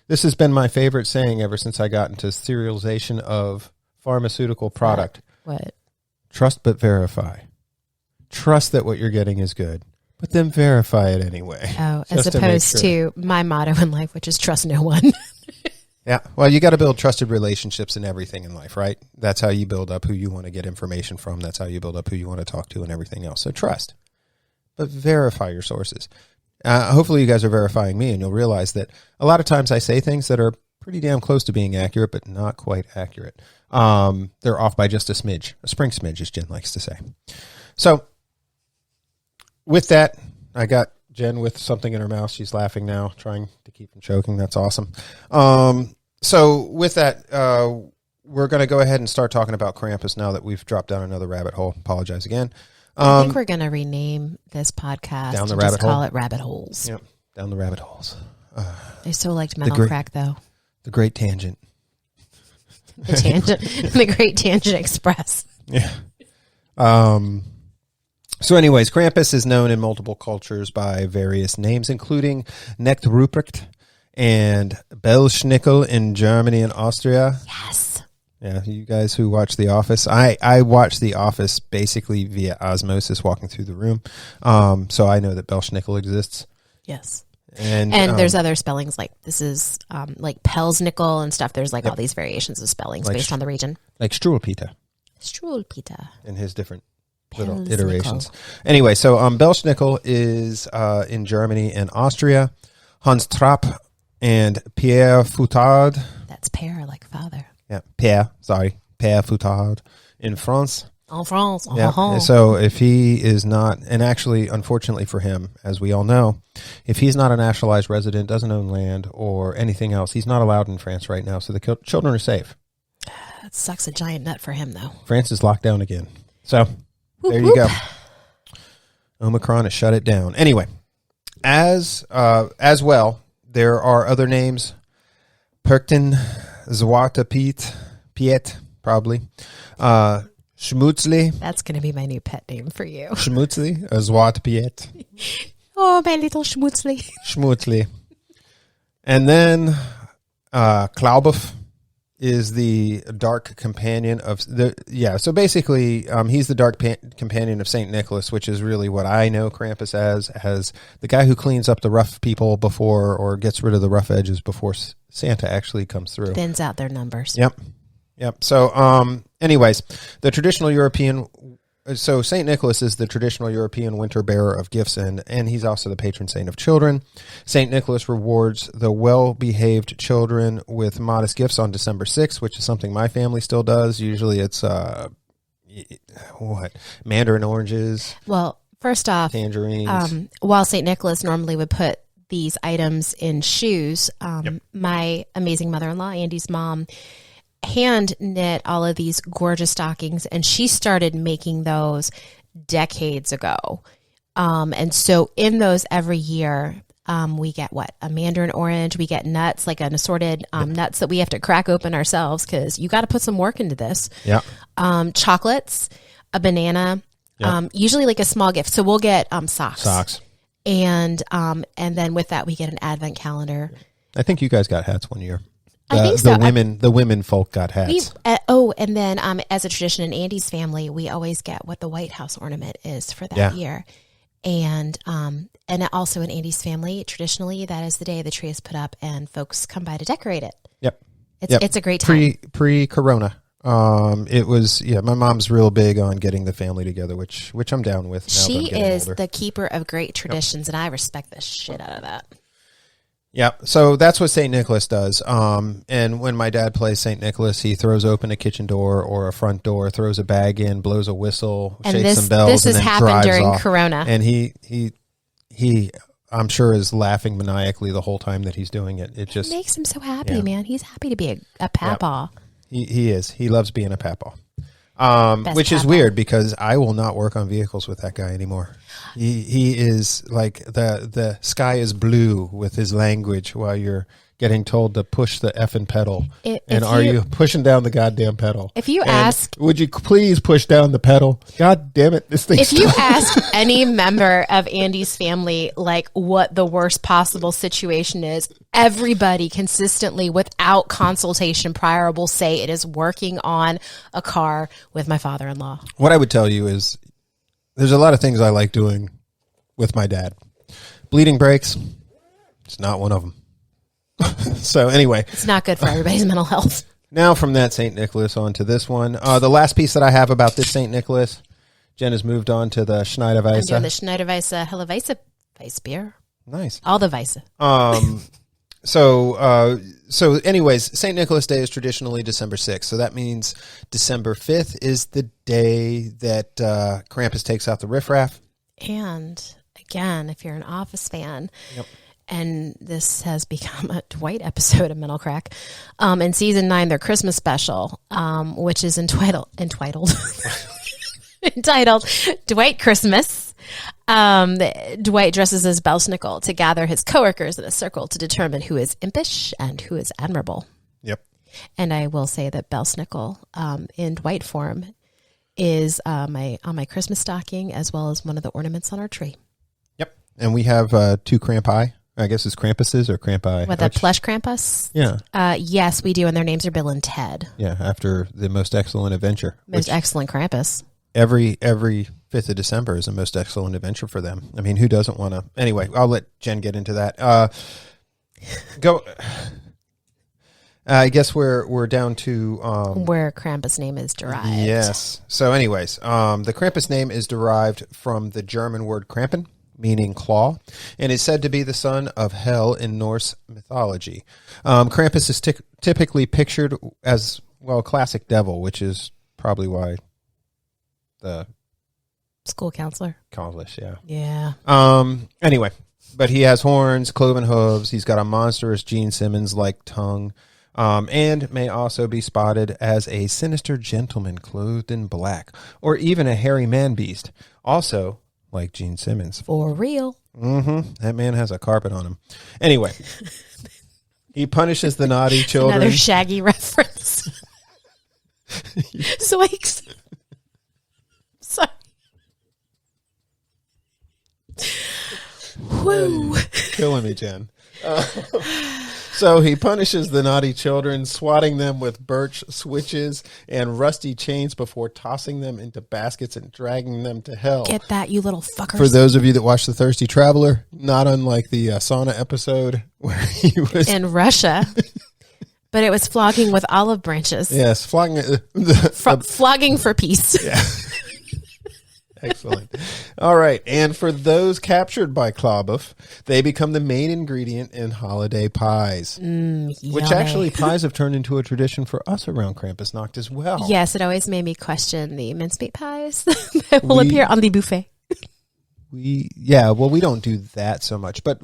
This has been my favorite saying ever since I got into serialization of pharmaceutical product. What? Trust but verify. Trust that what you're getting is good, but then verify it anyway. Oh, as opposed to my motto in life, which is trust no one. Yeah. Well, you got to build trusted relationships in everything in life, right? That's how you build up who you want to get information from. That's how you build up who you want to talk to and everything else. So trust, but verify your sources. Hopefully you guys are verifying me, and you'll realize that a lot of times I say things that are pretty damn close to being accurate, but not quite accurate. They're off by just a smidge, a spring smidge, as Jen likes to say. So with that, I got Jen with something in her mouth. She's laughing now, trying to keep from choking. That's awesome. So with that, we're going to go ahead and start talking about Krampus now that we've dropped down another rabbit hole. Apologize again. I think we're going to rename this podcast down the and rabbit just hole. Call it Rabbit Holes. Yep, down the rabbit holes. I so liked Mental Crack, though. The Great Tangent. The Tangent. The Great Tangent Express. Yeah. So anyways, Krampus is known in multiple cultures by various names, including Knecht Ruprecht and Belschnickel in Germany and Austria. Yes. Yeah, you guys who watch The Office. I watch The Office basically via osmosis walking through the room. So I know that Belschnickel exists. Yes. And there's other spellings like this is like Pelsnickel and stuff. There's like all these variations of spellings like based on the region. Like Strewwelpeter. And his different little iterations. Anyway, so Belschnickel is in Germany and Austria. Hans Trapp and Pierre Foutard. That's Pierre, like father. Yeah, Pierre Foutard in France. En France. Yeah. So if he is not, and actually, unfortunately for him, as we all know, if he's not a naturalized resident, doesn't own land or anything else, he's not allowed in France right now. So the children are safe. That sucks a giant nut for him, though. France is locked down again. So there you go. Omicron has shut it down. Anyway, as well, there are other names. Perkten, Zwarte Piet, probably. Schmutzli. That's going to be my new pet name for you. Schmutzli, Zwarte Piet. Oh, my little Schmutzli. Schmutzli. And then Klaubeuf. is the dark companion of so basically he's the dark companion of Saint Nicholas, which is really what I know Krampus as the guy who cleans up the rough people before, or gets rid of the rough edges before Santa actually comes through. Thins out their numbers. Yep. So anyways, the traditional European, so St. Nicholas is the traditional European winter bearer of gifts, and he's also the patron saint of children. St. Nicholas rewards the well-behaved children with modest gifts on December 6th, which is something my family still does. Usually it's, mandarin oranges. Well, first off, tangerines. While St. Nicholas normally would put these items in shoes, my amazing mother-in-law, Andy's mom, hand knit all of these gorgeous stockings, and she started making those decades ago. And so in those every year, we get a mandarin orange, we get nuts, like an assorted nuts that we have to crack open ourselves, because you got to put some work into this. Yeah. Chocolates, a banana, usually like a small gift. So we'll get socks. And then with that, we get an advent calendar. I think you guys got hats one year. I think so. The women folk got hats. And then as a tradition in Andy's family, we always get what the White House ornament is for that year. And also in Andy's family, traditionally, that is the day the tree is put up and folks come by to decorate it. Yep. It's a great time. Pre-corona. It was, my mom's real big on getting the family together, which I'm down with. Now she is the keeper of great traditions, and I respect the shit out of that. Yeah, so that's what St. Nicholas does. And when my dad plays St. Nicholas, he throws open a kitchen door or a front door, throws a bag in, blows a whistle, shakes some bells, this and has then happened drives during off. Corona. And he, I'm sure, is laughing maniacally the whole time that he's doing it. It just makes him so happy, man. He's happy to be a papaw. Yep. He is. He loves being a papaw. Which is weird, because I will not work on vehicles with that guy anymore. He is like the sky is blue with his language while you're getting told to push the effing pedal. Are you pushing down the goddamn pedal? If you ask, would you please push down the pedal? God damn it, this thing. If you ask any member of Andy's family, like, what the worst possible situation is, everybody consistently, without consultation prior, will say it is working on a car with my father-in-law. What I would tell you is, there's a lot of things I like doing with my dad. Bleeding brakes, it's not one of them. So anyway. It's not good for everybody's mental health. Now from that St. Nicholas on to this one. The last piece that I have about this St. Nicholas, Jen has moved on to the Schneiderweisse. I'm doing the Schneiderweisse Helle Weisse beer. Nice. All the Weisse. So anyways, St. Nicholas Day is traditionally December 6th. So that means December 5th is the day that Krampus takes out the riffraff. And again, if you're an Office fan, and this has become a Dwight episode of Mental Crack, in season 9, their Christmas special, which is entitled Dwight Christmas. Dwight dresses as Belsnickel to gather his coworkers in a circle to determine who is impish and who is admirable. Yep. And I will say that Belsnickel, in Dwight form, is on my Christmas stocking, as well as one of the ornaments on our tree. Yep. And we have 2 Krampi. I guess it's Krampuses or Krampi. What, the plush Krampus? Yeah. Yes, we do, and their names are Bill and Ted. Yeah, after the Most Excellent Adventure. Most Excellent Krampus. Every 5th of December is a Most Excellent Adventure for them. I mean, who doesn't want to? Anyway, I'll let Jen get into that. Go. I guess we're down to where Krampus' name is derived. Yes. So, anyways, the Krampus name is derived from the German word Krampen, meaning claw, and is said to be the son of Hel in Norse mythology. Krampus is typically pictured as, well, a classic devil, which is probably why the school counselor calls us. Yeah. Anyway, but he has horns, cloven hooves. He's got a monstrous Gene Simmons-like tongue, and may also be spotted as a sinister gentleman clothed in black, or even a hairy man-beast. Also, like Gene Simmons. For real. Mm-hmm. That man has a carpet on him. Anyway, he punishes the naughty children. Another Shaggy reference. Zoinks. Sorry. Woo. Killing me, Jen. So he punishes the naughty children, swatting them with birch switches and rusty chains before tossing them into baskets and dragging them to hell. Get that, you little fuckers. For those of you that watch The Thirsty Traveler, not unlike the sauna episode where he was in Russia. But it was flogging with olive branches. Yes, flogging. Flogging for peace. Yeah. Excellent. All right. And for those captured by Klabuff, they become the main ingredient in holiday pies. Which actually pies have turned into a tradition for us around Krampusnacht as well. Yes, it always made me question the mincemeat pies that will appear on the buffet. We don't do that so much, but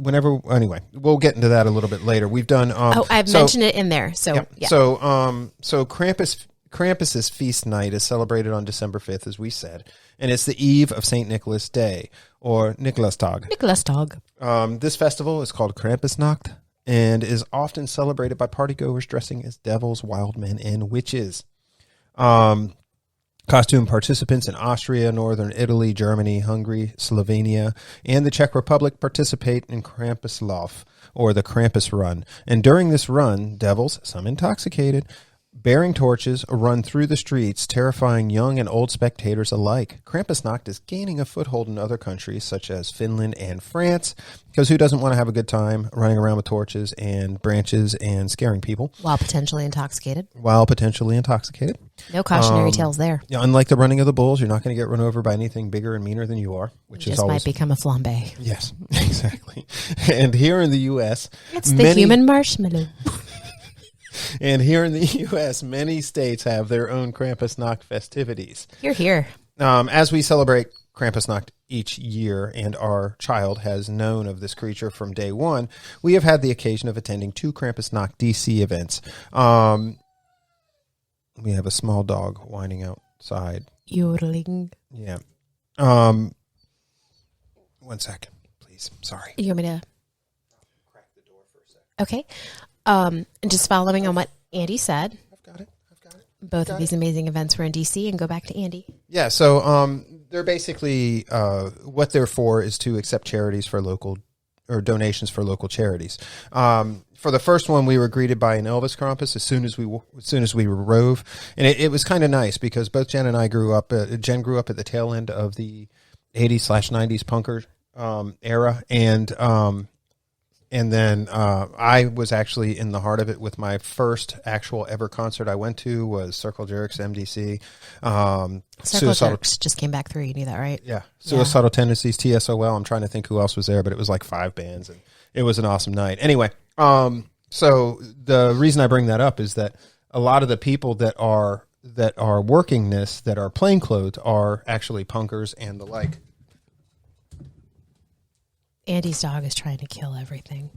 anyway, we'll get into that a little bit later. We've done. I've mentioned it in there. So, yeah. So Krampus's feast night is celebrated on December 5th, as we said, and it's the eve of Saint Nicholas Day or Nikolastag. This festival is called Krampusnacht and is often celebrated by partygoers dressing as devils, wild men, and witches. Costume participants in Austria, Northern Italy, Germany, Hungary, Slovenia, and the Czech Republic participate in Krampuslauf, or the Krampus Run. And during this run, devils, some intoxicated, bearing torches, run through the streets, terrifying young and old spectators alike. Krampusnacht is gaining a foothold in other countries, such as Finland and France, because who doesn't want to have a good time running around with torches and branches and scaring people? While potentially intoxicated. No cautionary tales there. Yeah, unlike the running of the bulls, you're not going to get run over by anything bigger and meaner than you are, which is always might become a flambe. Yes, exactly. And here in the U.S., it's the human marshmallow. And here in the U.S., many states have their own Krampusnacht festivities. Here. As we celebrate Krampusnacht each year, and our child has known of this creature from day one, we have had the occasion of attending 2 Krampusnacht DC events. We have a small dog whining outside. Yodeling. Yeah. 1 second, please. Sorry. You want me to crack the door for a second? Okay. Just following on what Andy said. I've got it. Both of these amazing events were in DC, and go back to Andy. Yeah, so they're basically what they're for is to accept charities for local or donations for local charities. For the first one, we were greeted by an Elvis Krampus as soon as we rove, and it was kind of nice because both Jen and I grew up. Jen grew up at the tail end of the 80s/90s punker era, and then I was actually in the heart of it with my first actual ever concert I went to was Circle Jerks, MDC. Circle Jerks just came back through. You knew that, right? Yeah. Suicidal Tendencies, TSOL. I'm trying to think who else was there, but it was like 5 bands, and it was an awesome night. Anyway, so the reason I bring that up is that a lot of the people that are working this, that are plainclothed, are actually punkers and the like. Andy's dog is trying to kill everything.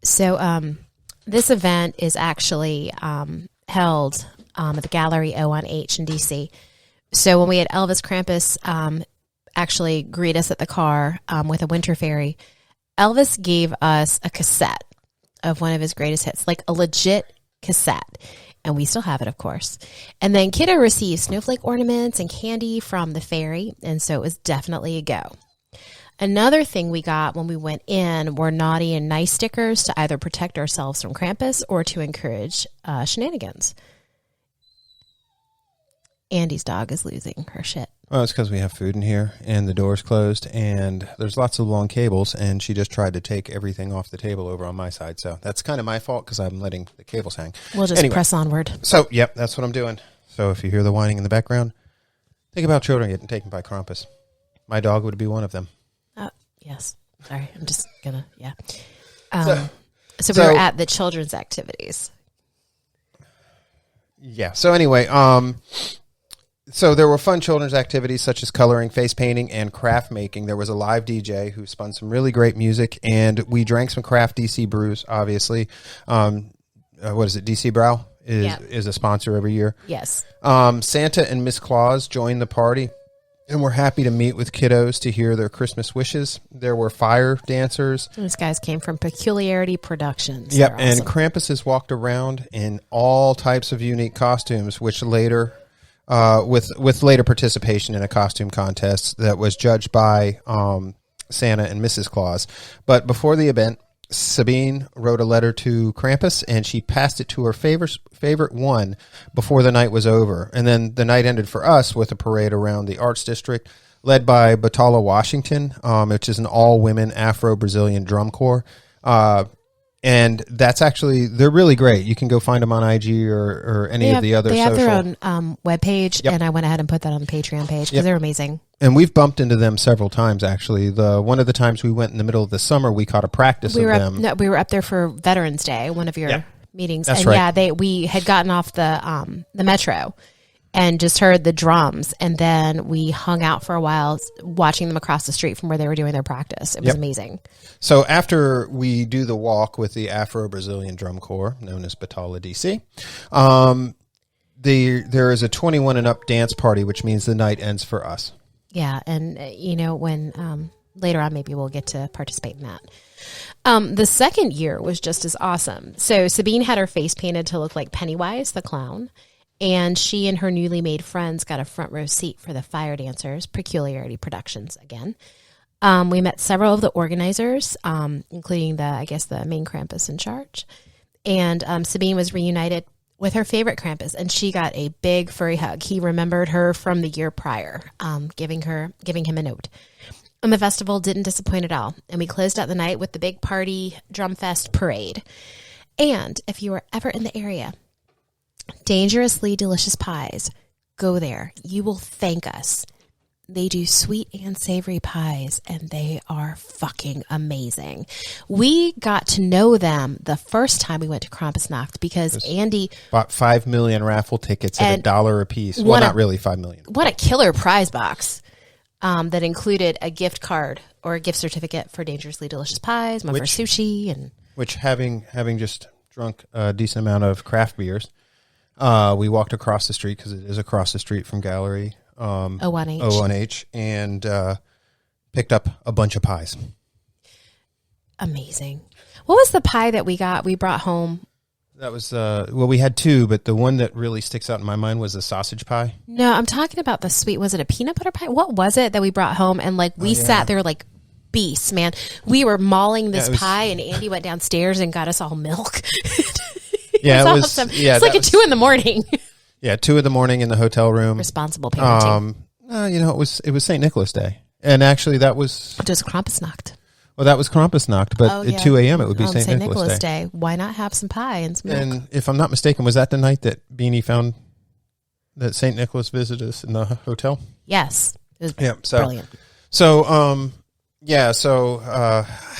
So this event is actually held at the Gallery O on H in DC. So when we had Elvis Krampus actually greet us at the car with a winter fairy, Elvis gave us a cassette of one of his greatest hits, like a legit cassette. And we still have it, of course. And then Kiddo received snowflake ornaments and candy from the fairy, and so it was definitely a go. Another thing we got when we went in were naughty and nice stickers to either protect ourselves from Krampus or to encourage shenanigans. Andy's dog is losing her shit. Well, it's because we have food in here and the door's closed and there's lots of long cables, and she just tried to take everything off the table over on my side. So that's kind of my fault because I'm letting the cables hang. We'll just press onward. So, yep, that's what I'm doing. So if you hear the whining in the background, think about children getting taken by Krampus. My dog would be one of them. Yes. Sorry, I'm just going to, yeah. So we were at the children's activities. Yeah. So anyway, so there were fun children's activities such as coloring, face painting, and craft making. There was a live DJ who spun some really great music, and we drank some craft DC brews, obviously. What is it? DC Brow is a sponsor every year. Yes. Santa and Miss Claus joined the party, and we're happy to meet with kiddos to hear their Christmas wishes. There were fire dancers. These guys came from Peculiarity Productions. Yep, and awesome. Krampuses walked around in all types of unique costumes, which later... with later participation in a costume contest that was judged by Santa and Mrs. Claus. But before the event, Sabine wrote a letter to Krampus, and she passed it to her favorite one before the night was over. And then the night ended for us with a parade around the Arts District, led by Batala Washington, which is an all-women Afro-Brazilian drum corps. And that's actually, they're really great. You can go find them on IG or any of the other social. They have their own webpage, and I went ahead and put that on the Patreon page because they're amazing. And we've bumped into them several times, actually. One of the times we went in the middle of the summer, we caught a practice of them. We were up there for Veterans Day, one of your meetings. That's and right. we had gotten off the metro and just heard the drums, and then we hung out for a while watching them across the street from where they were doing their practice. It was amazing. So after we do the walk with the Afro-Brazilian Drum Corps, known as Batala DC, there is a 21 and up dance party, which means the night ends for us. Yeah, and when later on maybe we'll get to participate in that. The second year was just as awesome. So Sabine had her face painted to look like Pennywise the clown, and she and her newly made friends got a front row seat for the Fire Dancers, Peculiarity Productions again. We met several of the organizers, including the main Krampus in charge. And Sabine was reunited with her favorite Krampus, and she got a big furry hug. He remembered her from the year prior, giving him a note. And the festival didn't disappoint at all. And we closed out the night with the big party drum fest parade. And if you are ever in the area, Dangerously Delicious Pies, go there. You will thank us. They do sweet and savory pies, and they are fucking amazing. We got to know them the first time we went to Krampusnacht because Andy bought 5 million raffle tickets at $1 a piece. Well, not really 5 million. What a killer prize box that included a gift card or a gift certificate for Dangerously Delicious Pies, one for sushi, and which having just drunk a decent amount of craft beers, we walked across the street because it is across the street from Gallery. O1H, and picked up a bunch of pies. Amazing. What was the pie that we brought home? That was, we had two, but the one that really sticks out in my mind was the sausage pie. No, I'm talking about the sweet, was it a peanut butter pie? What was it that we brought home? And we sat there like beasts, man. We were mauling this pie, and Andy went downstairs and got us all milk. It was awesome. It's like at 2 a.m. Yeah, 2 a.m. in the hotel room. Responsible parenting. It was St. Nicholas Day, and actually that was just Krampusnacht. Well, that was Krampusnacht, but at 2 a.m. it would be St. Nicholas Day. Why not have some pie and some milk? And if I'm not mistaken, was that the night that Beanie found that St. Nicholas visited us in the hotel? Yes, it was brilliant. So, I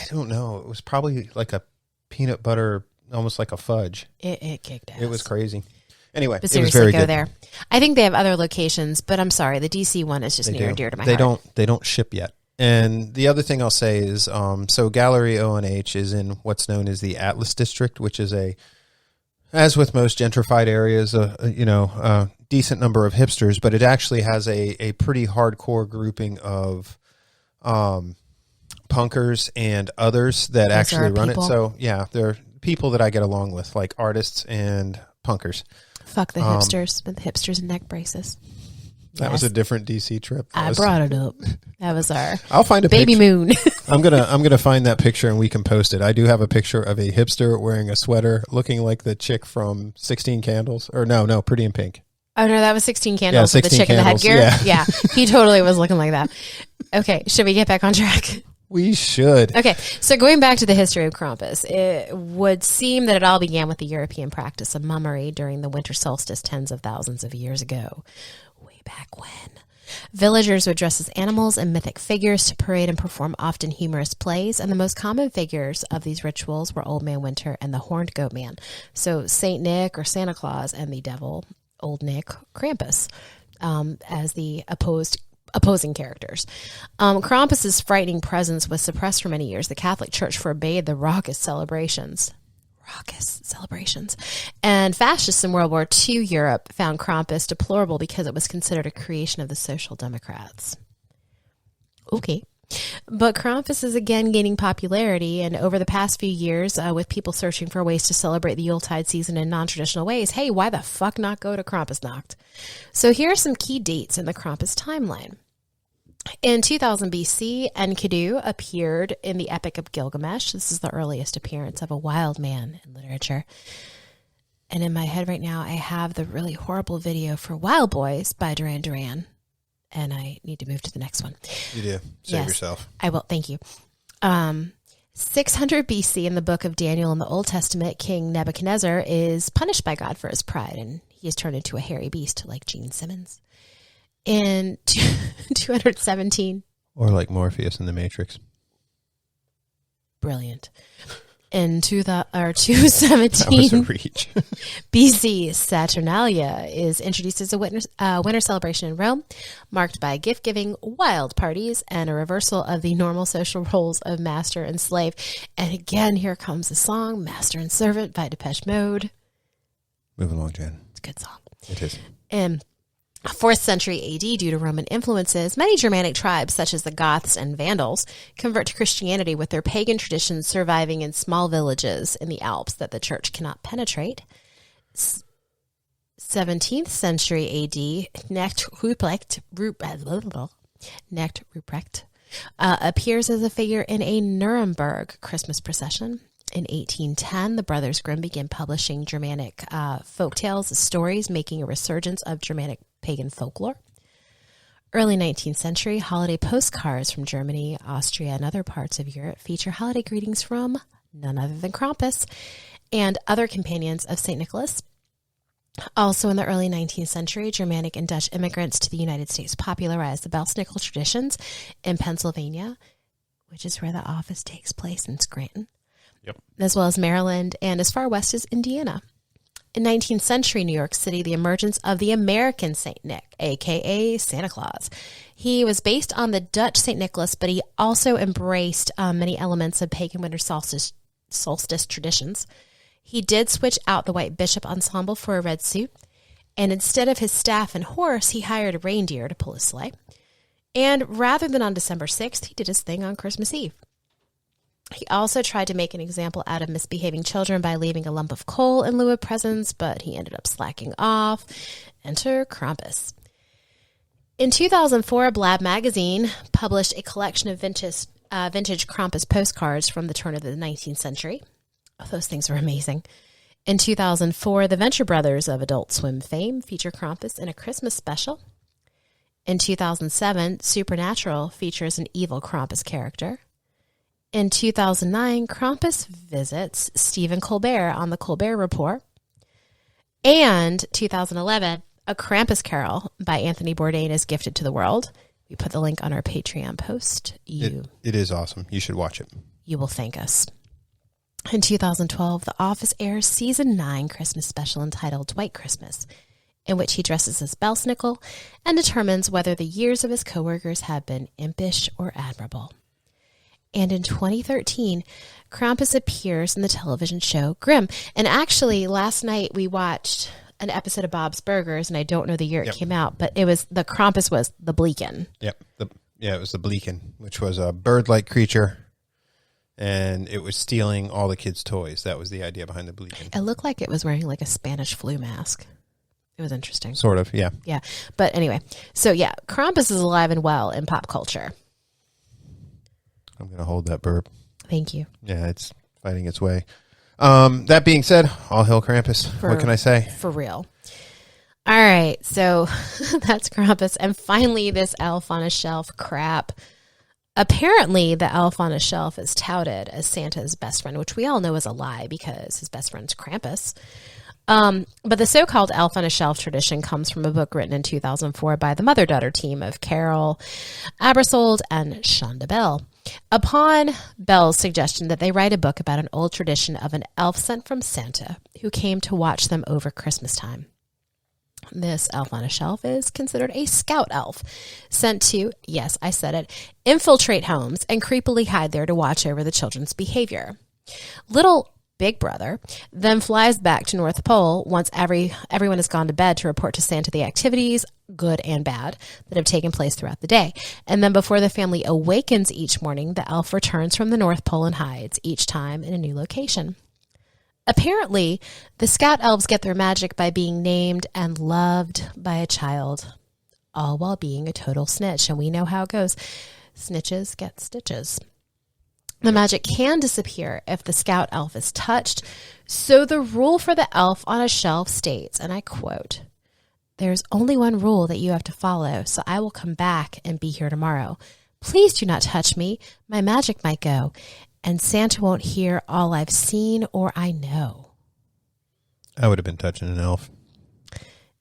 don't know. It was probably like a peanut butter, almost like a fudge. It kicked ass. It was crazy. Anyway, but seriously, it was very go good. there. I think they have other locations, but I'm sorry, the DC one is just near and dear to my heart. They don't ship yet. And the other thing I'll say is, so Gallery O&H is in what's known as the Atlas District, which is as with most gentrified areas, a decent number of hipsters, but it actually has a pretty hardcore grouping of punkers and others that actually run it. So yeah, they're people that I get along with, like artists and punkers. Fuck the hipsters with the hipsters and neck braces. That was a different DC trip. I brought it up. That was our I'll find a baby picture. moon. I'm gonna find that picture and we can post it. I do have a picture of a hipster wearing a sweater looking like the chick from 16 Candles. Or no, Pretty in Pink. Oh no, that was 16 Candles. Yeah, 16 the chick Candles, in the headgear. Yeah, he totally was looking like that. Okay, should we get back on track? We should. Okay, so going back to the history of Krampus, it would seem that it all began with the European practice of mummery during the winter solstice tens of thousands of years ago. Way back when. Villagers would dress as animals and mythic figures to parade and perform often humorous plays, and the most common figures of these rituals were Old Man Winter and the Horned Goat Man. So Saint Nick or Santa Claus and the devil, Old Nick, Krampus, as the opposing characters. Krampus's frightening presence was suppressed for many years. The Catholic Church forbade the raucous celebrations. And fascists in World War II Europe found Krampus deplorable because it was considered a creation of the Social Democrats. Okay. But Krampus is again gaining popularity, and over the past few years, with people searching for ways to celebrate the Yuletide season in non-traditional ways, hey, why the fuck not go to Krampusnacht? So here are some key dates in the Krampus timeline. In 2000 BC, Enkidu appeared in the Epic of Gilgamesh. This is the earliest appearance of a wild man in literature. And in my head right now, I have the really horrible video for Wild Boys by Duran Duran. And I need to move to the next one. You do. Save yourself. I will. Thank you. 600 BC, in the book of Daniel in the Old Testament, King Nebuchadnezzar is punished by God for his pride, and he is turned into a hairy beast like Gene Simmons. In 217. Or like Morpheus in The Matrix. Brilliant. In 217 reach. BC, Saturnalia is introduced as a winter celebration in Rome, marked by gift-giving, wild parties, and a reversal of the normal social roles of master and slave. And again, here comes the song, Master and Servant by Depeche Mode. Move along, Jen. It's a good song. It is. And 4th century AD, due to Roman influences, many Germanic tribes, such as the Goths and Vandals, convert to Christianity, with their pagan traditions surviving in small villages in the Alps that the church cannot penetrate. 17th century AD, Knecht Ruprecht appears as a figure in a Nuremberg Christmas procession. In 1810, the Brothers Grimm began publishing Germanic folktales as stories, making a resurgence of Germanic pagan folklore. Early 19th century, holiday postcards from Germany, Austria, and other parts of Europe feature holiday greetings from none other than Krampus and other companions of St. Nicholas. Also in the early 19th century, Germanic and Dutch immigrants to the United States popularized the Belsnickel traditions in Pennsylvania, which is where the office takes place in Scranton. Yep. As well as Maryland and as far west as Indiana. In 19th century New York City, the emergence of the American Saint Nick, a.k.a. Santa Claus. He was based on the Dutch St. Nicholas, but he also embraced many elements of pagan winter solstice traditions. He did switch out the white bishop ensemble for a red suit, and instead of his staff and horse, he hired a reindeer to pull his sleigh. And rather than on December 6th, he did his thing on Christmas Eve. He also tried to make an example out of misbehaving children by leaving a lump of coal in lieu of presents, but he ended up slacking off. Enter Krampus. In 2004, Blab magazine published a collection of vintage Krampus postcards from the turn of the 19th century. Oh, those things are amazing. In 2004, the Venture Brothers of Adult Swim fame feature Krampus in a Christmas special. In 2007, Supernatural features an evil Krampus character. In 2009, Krampus visits Stephen Colbert on The Colbert Report. And 2011, A Krampus Carol by Anthony Bourdain is gifted to the world. We put the link on our Patreon post. It is awesome. You should watch it. You will thank us. In 2012, The Office airs Season 9 Christmas special entitled White Christmas, in which he dresses as Belsnickel and determines whether the years of his coworkers have been impish or admirable. And in 2013, Krampus appears in the television show Grimm. And actually, last night we watched an episode of Bob's Burgers, and I don't know the year it came out, but it was the Krampus was the Bleakin. Yep. It was the Bleakin, which was a bird-like creature, and it was stealing all the kids' toys. That was the idea behind the Bleakin. It looked like it was wearing like a Spanish flu mask. It was interesting. Sort of, yeah. Yeah. But anyway, so yeah, Krampus is alive and well in pop culture. I'm going to hold that burp. Thank you. Yeah, it's fighting its way. That being said, all hail Krampus. What can I say? For real. All right, so that's Krampus. And finally, this elf on a shelf crap. Apparently, the elf on a shelf is touted as Santa's best friend, which we all know is a lie because his best friend's Krampus. But the so-called elf on a shelf tradition comes from a book written in 2004 by the mother-daughter team of Carol Abersold and Shonda Bell. Upon Bell's suggestion that they write a book about an old tradition of an elf sent from Santa who came to watch them over Christmas time. This elf on a shelf is considered a scout elf sent to, yes, I said it, infiltrate homes and creepily hide there to watch over the children's behavior. Little Big Brother then flies back to North Pole once everyone has gone to bed to report to Santa the activities, good and bad, that have taken place throughout the day. And then before the family awakens each morning, the elf returns from the North Pole and hides, each time in a new location. Apparently, the scout elves get their magic by being named and loved by a child all while being a total snitch. And we know how it goes. Snitches get stitches. The magic can disappear if the scout elf is touched. So the rule for the elf on a shelf states, and I quote, "There's only one rule that you have to follow, so I will come back and be here tomorrow. Please do not touch me. My magic might go, and Santa won't hear all I've seen or I know." I would have been touching an elf.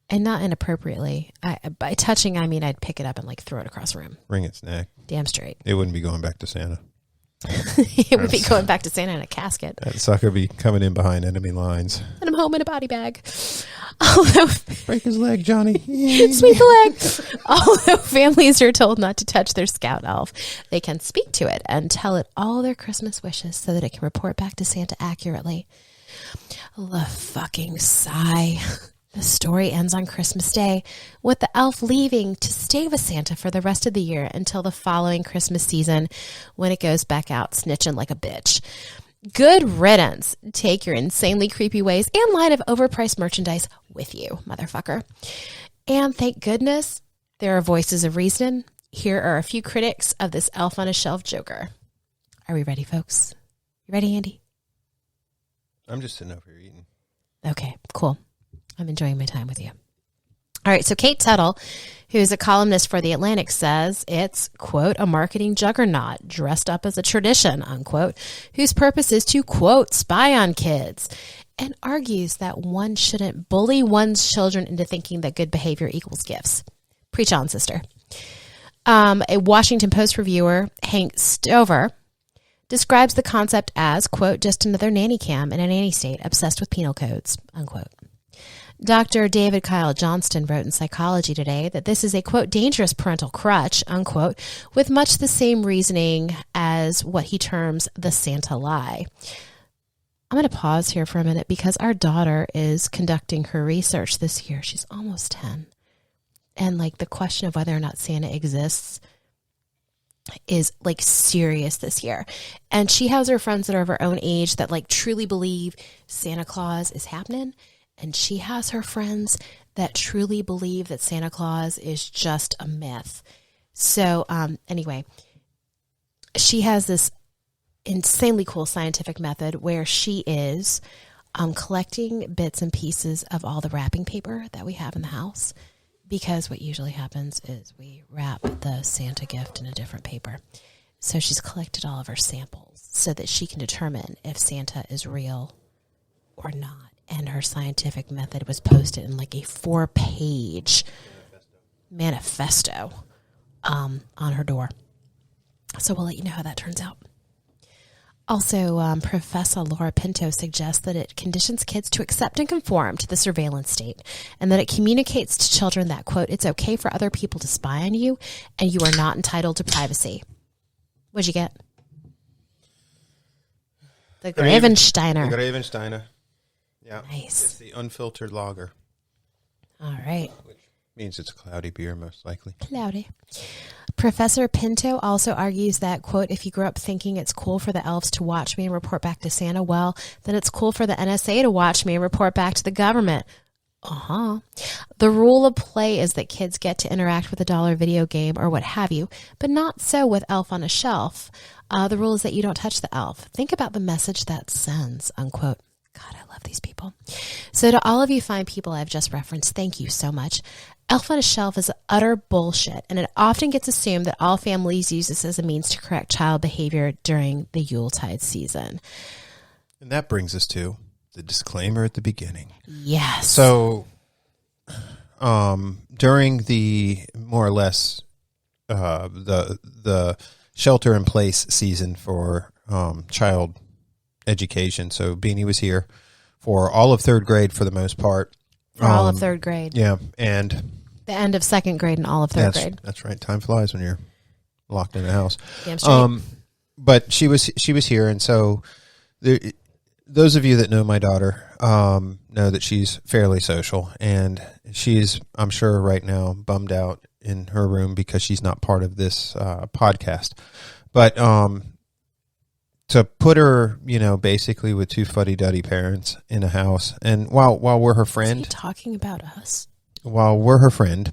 And not inappropriately. By touching, I mean I'd pick it up and throw it across the room. Wring its neck. Damn straight. It wouldn't be going back to Santa. It would be going back to Santa in a casket. That sucker be coming in behind enemy lines. And I'm home in a body bag. Although, break his leg, Johnny. Sweep the leg. Although families are told not to touch their scout elf, they can speak to it and tell it all their Christmas wishes so that it can report back to Santa accurately. The fucking sigh. The story ends on Christmas Day with the elf leaving to stay with Santa for the rest of the year until the following Christmas season when it goes back out snitching like a bitch. Good riddance. Take your insanely creepy ways and line of overpriced merchandise with you, motherfucker. And thank goodness there are voices of reason. Here are a few critics of this elf on a shelf joker. Are we ready, folks? You ready, Andy? I'm just sitting over here eating. Okay, cool. I'm enjoying my time with you. All right, so Kate Tuttle, who is a columnist for The Atlantic, says it's, quote, a marketing juggernaut dressed up as a tradition, unquote, whose purpose is to, quote, spy on kids, and argues that one shouldn't bully one's children into thinking that good behavior equals gifts. Preach on, sister. A Washington Post reviewer, Hank Stover, describes the concept as, quote, just another nanny cam in a nanny state obsessed with penal codes, unquote. Dr. David Kyle Johnston wrote in Psychology Today that this is a, quote, dangerous parental crutch, unquote, with much the same reasoning as what he terms the Santa lie. I'm going to pause here for a minute because our daughter is conducting her research this year. She's almost 10. And the question of whether or not Santa exists is serious this year. And she has her friends that are of her own age that truly believe Santa Claus is happening. And she has her friends that truly believe that Santa Claus is just a myth. So anyway, she has this insanely cool scientific method where she is collecting bits and pieces of all the wrapping paper that we have in the house. Because what usually happens is we wrap the Santa gift in a different paper. So she's collected all of her samples so that she can determine if Santa is real or not. And her scientific method was posted in a 4-page manifesto on her door. So we'll let you know how that turns out. Also, Professor Laura Pinto suggests that it conditions kids to accept and conform to the surveillance state, and that it communicates to children that, quote, it's okay for other people to spy on you, and you are not entitled to privacy. What'd you get? The Gravensteiner. The Gravensteiner. Yeah. Nice. It's the unfiltered lager. All right. Which means it's a cloudy beer, most likely. Cloudy. Professor Pinto also argues that, quote, if you grew up thinking it's cool for the elves to watch me and report back to Santa, well, then it's cool for the NSA to watch me and report back to the government. The rule of play is that kids get to interact with a dollar video game or what have you, but not so with Elf on a Shelf. The rule is that you don't touch the elf. Think about the message that sends, unquote. God, I love these people. So to all of you fine people I've just referenced, thank you so much. Elf on a Shelf is utter bullshit, and it often gets assumed that all families use this as a means to correct child behavior during the Yuletide season. And that brings us to the disclaimer at the beginning. Yes. So during the more or less the shelter in place season for child education. So Beanie was here for all of third grade for the most part. For all of third grade. Yeah. And the end of second grade and all of third grade. That's right. Time flies when you're locked in a house. Damn straight. But she was here. And so those of you that know my daughter know that she's fairly social, and she's, I'm sure right now, bummed out in her room because she's not part of this podcast. But to put her, basically with two fuddy-duddy parents in a house, and while we're her friend, is he talking about us? While we're her friend,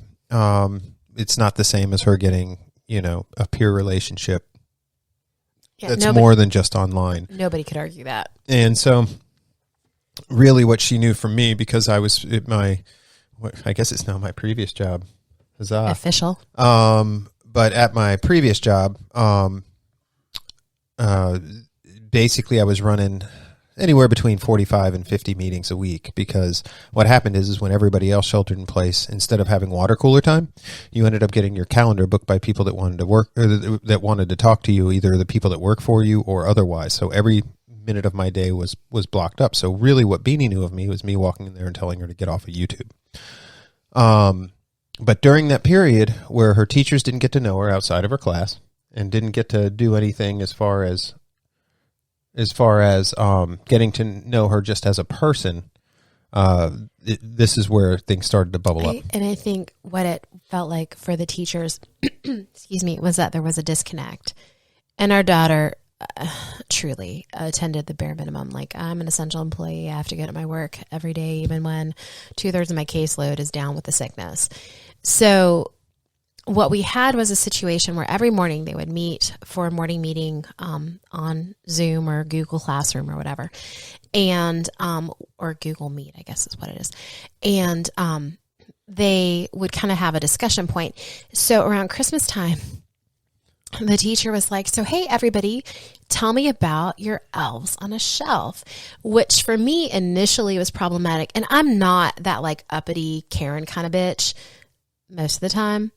it's not the same as her getting, a peer relationship that's nobody, more than just online. Nobody could argue that. And so really what she knew from me, because I was at I guess it's now my previous job. Huzzah. Official. But at my previous job, basically I was running anywhere between 45 and 50 meetings a week, because what happened is when everybody else sheltered in place, instead of having water cooler time, you ended up getting your calendar booked by people that wanted to work, or that wanted to talk to you, either the people that work for you or otherwise. So every minute of my day was blocked up. So really what Beanie knew of me was me walking in there and telling her to get off of YouTube. But during that period where her teachers didn't get to know her outside of her class and didn't get to do anything as far as getting to know her just as a person, this is where things started to bubble up. And I think what it felt like for the teachers, excuse me, was that there was a disconnect. And our daughter truly attended the bare minimum. Like, I'm an essential employee. I have to go to my work every day, even when 2/3 of my caseload is down with the sickness. So what we had was a situation where every morning they would meet for a morning meeting on Zoom or Google Classroom or whatever, and or Google Meet, I guess is what it is. And they would kind of have a discussion point. So around Christmas time, the teacher was like, so, hey, everybody, tell me about your elves on a shelf, which for me initially was problematic. And I'm not that like uppity Karen kind of bitch most of the time.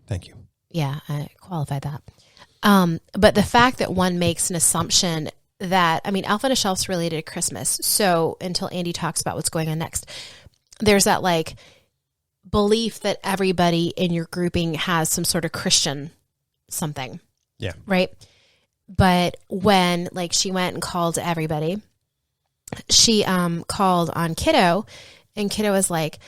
Thank you. Yeah, I qualified that. But the fact that one makes an assumption that, Elf on a Shelf's related to Christmas. So until Andy talks about what's going on next, there's that like belief that everybody in your grouping has some sort of Christian something. Yeah. Right. But when like she went and called everybody, she called on Kiddo, and Kiddo was like,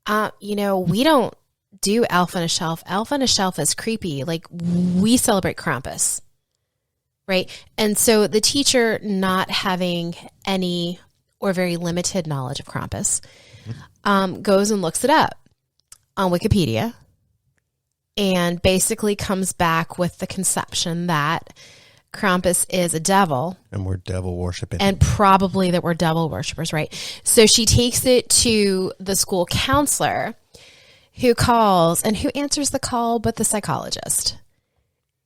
we don't do Elf on a Shelf. Elf on a Shelf is creepy. Like, we celebrate Krampus. Right. And so the teacher, not having any or very limited knowledge of Krampus, goes and looks it up on Wikipedia, and basically comes back with the conception that Krampus is a devil. And we're devil worshiping. And probably that we're devil worshipers, right? So she takes it to the school counselor, who calls, and who answers the call but the psychologist.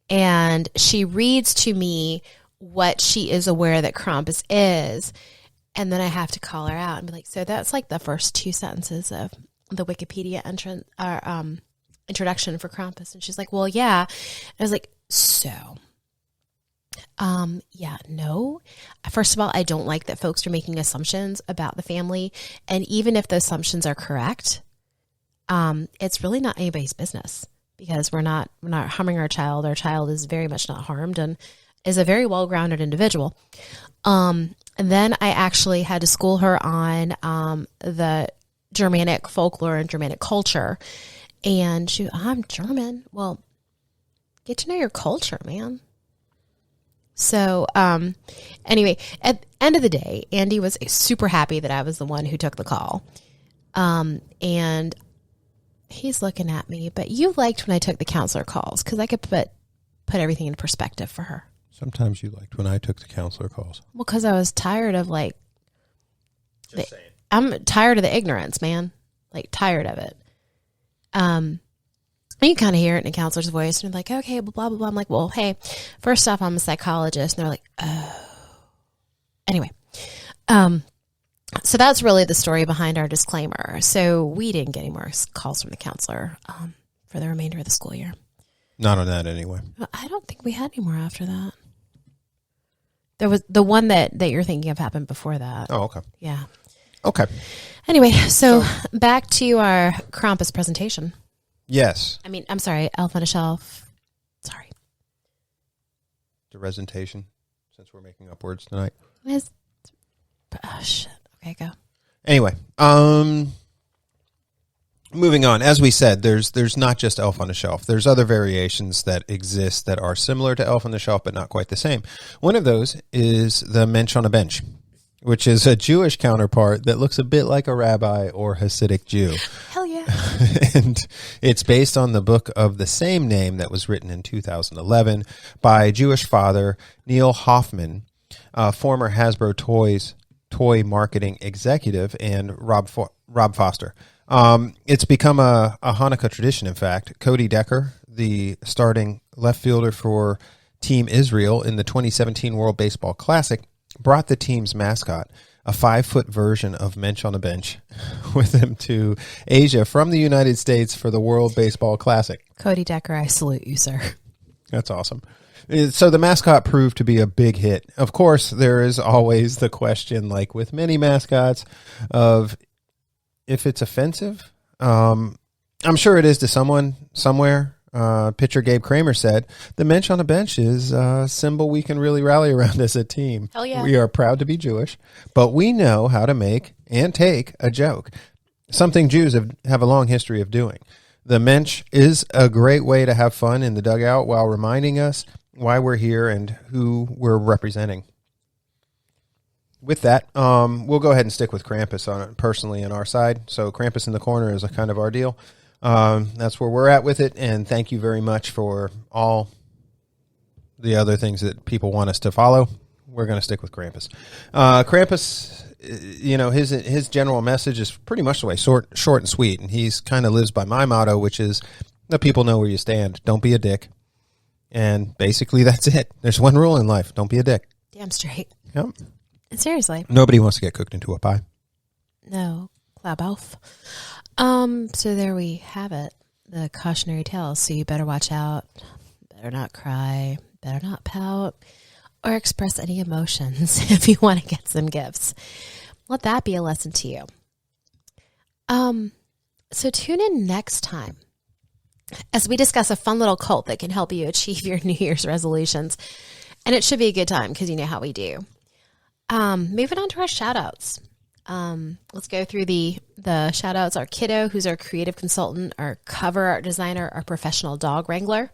And she reads to me what she is aware that Krampus is. And then I have to call her out and be like, so that's like the first 2 sentences of the Wikipedia introduction for Krampus. And she's like, well, yeah. I was like, so, yeah, no. First of all, I don't like that folks are making assumptions about the family. And even if the assumptions are correct, it's really not anybody's business, because we're not harming our child. Our child is very much not harmed and is a very well-grounded individual. And then I actually had to school her on the Germanic folklore and Germanic culture. And I'm German. Well, get to know your culture, man. So anyway, at the end of the day, Andy was super happy that I was the one who took the call. And he's looking at me, but you liked when I took the counselor calls because I could put everything in perspective for her. Sometimes you liked when I took the counselor calls. Well, because I was tired of Just saying. I'm tired of the ignorance, man. Like, tired of it. You kind of hear it in a counselor's voice, and they're like, okay, blah, blah, blah. I'm like, well, hey, first off, I'm a psychologist. And they're like, oh. Anyway, so that's really the story behind our disclaimer. So we didn't get any more calls from the counselor for the remainder of the school year. Not on that anyway. I don't think we had any more after that. There was the one that you're thinking of happened before that. Oh, okay. Yeah. Okay. Anyway, so back to our Krampus presentation. Yes. I'm sorry, Elf on a Shelf. Sorry. The presentation, since we're making up words tonight. Oh, shit. Okay, go. Anyway, moving on. As we said, there's not just Elf on a Shelf. There's other variations that exist that are similar to Elf on the Shelf, but not quite the same. One of those is the Mensch on a Bench. which is a Jewish counterpart that looks a bit like a rabbi or Hasidic Jew. Hell yeah. And it's based on the book of the same name that was written in 2011 by Jewish father Neil Hoffmann, former Hasbro toy marketing executive, and Rob Foster. It's become a Hanukkah tradition, in fact. Cody Decker, the starting left fielder for Team Israel in the 2017 World Baseball Classic, brought the team's mascot, a 5-foot version of Mensch on a Bench, with him to Asia from the United States for the World Baseball Classic. Cody Decker, I salute you, sir. That's awesome. So the mascot proved to be a big hit. Of course, there is always the question, like with many mascots, of if it's offensive. I'm sure it is to someone somewhere. Pitcher Gabe Kramer said, the Mensch on a Bench is a symbol we can really rally around as a team. Hell yeah. We are proud to be Jewish, but we know how to make and take a joke, something Jews have a long history of doing. The Mensch is a great way to have fun in the dugout while reminding us why we're here and who we're representing. With that, we'll go ahead and stick with Krampus personally on our side. So Krampus in the corner is a kind of our deal. That's where we're at with it, and thank you very much for all the other things that people want us to follow. We're going to stick with Krampus. Krampus, his general message is pretty much the way, short and sweet, and he's kind of lives by my motto, which is let people know where you stand. Don't be a dick. And basically that's it. There's one rule in life. Don't be a dick. Damn straight. Yep. Seriously. Nobody wants to get cooked into a pie. No. Clap off. So there we have it, the cautionary tales. So you better watch out, better not cry, better not pout, or express any emotions if you want to get some gifts. Let that be a lesson to you. So tune in next time as we discuss a fun little cult that can help you achieve your New Year's resolutions. And it should be a good time because you know how we do. Moving on to our shout outs. Let's go through the shout outs. Our kiddo, who's our creative consultant, our cover art designer, our professional dog wrangler.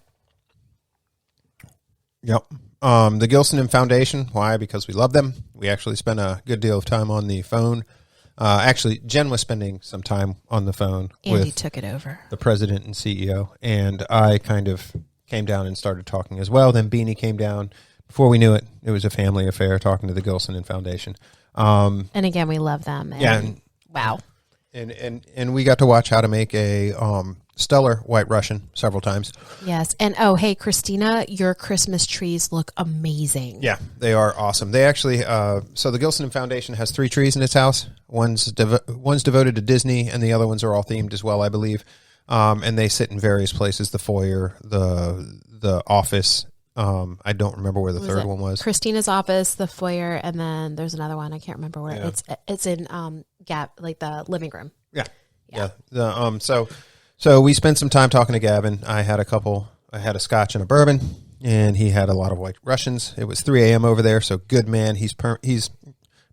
Yep. The Gilson Foundation. Why? Because we love them. We actually spent a good deal of time on the phone. Actually, Jenn was spending some time on the phone Andy with took it over. The president and CEO, and I kind of came down and started talking as well. Then Beanie came down. Before we knew it, it was a family affair talking to the Gilson Foundation. And again, we love them. And wow. And we got to watch how to make a stellar White Russian several times. Yes. And oh, hey, Christina, your Christmas trees look amazing. Yeah, they are awesome. They actually, so the Gilson Foundation has 3 trees in its house. One's devoted to Disney, and the other ones are all themed as well, I believe. And they sit in various places: the foyer, the office. I don't remember where the third one was. Christina's office, the foyer, and then there's another one. I can't remember where. Yeah. It's in like the living room. Yeah. So we spent some time talking to Gavin. I had a scotch and a bourbon, and he had a lot of White Russians. It was 3 a.m. over there, so good man. He's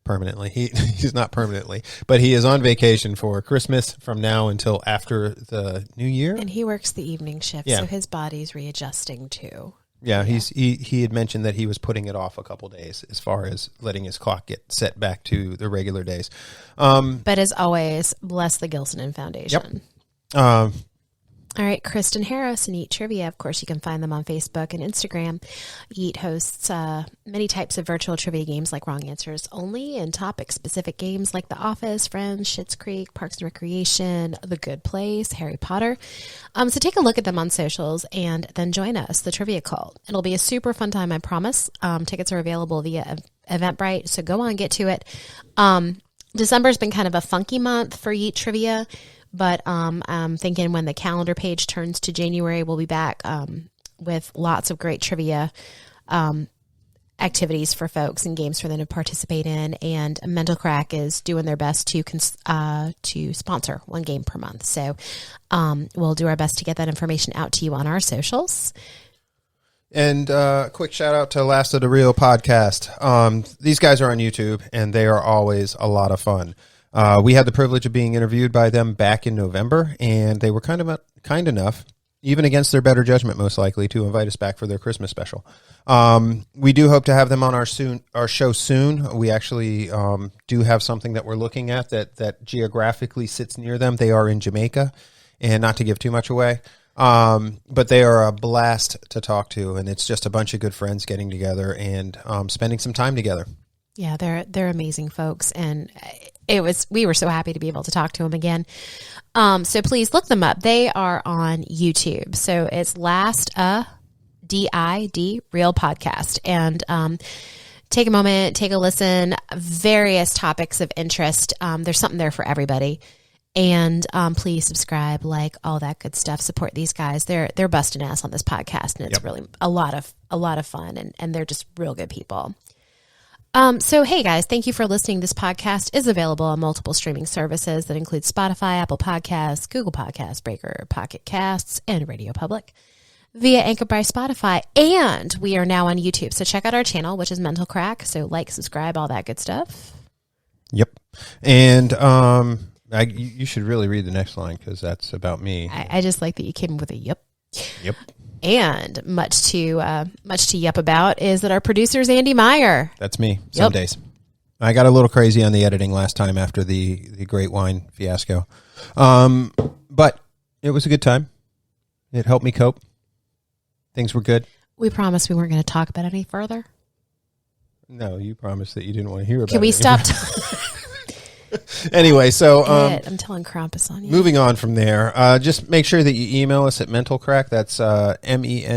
permanently. He's not permanently, but he is on vacation for Christmas from now until after the New Year. And he works the evening shift, so his body's readjusting too. Yeah, he had mentioned that he was putting it off a couple days as far as letting his clock get set back to the regular days. But as always, bless the Gilson Foundation. Yep. All right, Kristen Harris and Eat Trivia. Of course, you can find them on Facebook and Instagram. Eat hosts many types of virtual trivia games like Wrong Answers Only and topic-specific games like The Office, Friends, Schitt's Creek, Parks and Recreation, The Good Place, Harry Potter. So take a look at them on socials and then join us, the Trivia Cult. It'll be a super fun time, I promise. Tickets are available via Eventbrite, so go on, get to it. December's been kind of a funky month for Eat Trivia. But I'm thinking when the calendar page turns to January, we'll be back with lots of great trivia activities for folks and games for them to participate in. And Mental Crack is doing their best to sponsor one game per month. So we'll do our best to get that information out to you on our socials. And quick shout out to Last of the Real podcast. These guys are on YouTube, and they are always a lot of fun. We had the privilege of being interviewed by them back in November, and they were kind enough even against their better judgment, most likely, to invite us back for their Christmas special. We do hope to have them on our show soon. We actually do have something that we're looking at that geographically sits near them. They are in Jamaica, and not to give too much away, but they are a blast to talk to, and it's just a bunch of good friends getting together and spending some time together. Yeah, they're amazing folks, and we were so happy to be able to talk to them again. So please look them up. They are on YouTube. So it's Last DID Real Podcast, and take a moment, take a listen. Various topics of interest. There's something there for everybody. And please subscribe, like, all that good stuff. Support these guys. They're busting ass on this podcast, and it's really a lot of fun, and they're just real good people. So, hey guys, thank you for listening. This podcast is available on multiple streaming services that include Spotify, Apple Podcasts, Google Podcasts, Breaker, Pocket Casts, and Radio Public via Anchor by Spotify. And we are now on YouTube. So check out our channel, which is Mental Crack. So like, subscribe, all that good stuff. Yep. And you should really read the next line, because that's about me. I just like that you came with a yep. Yep. And much to yep about is that our producer is Andy Meyer. That's me. Some days. I got a little crazy on the editing last time after the Great Wine fiasco. But it was a good time. It helped me cope. Things were good. We promised we weren't going to talk about it any further. No, you promised that you didn't want to hear about it. Can we stop? Anyway, so I'm telling Krampus on you. Moving on from there, just make sure that you email us at mentalcrack. That's mentalcric,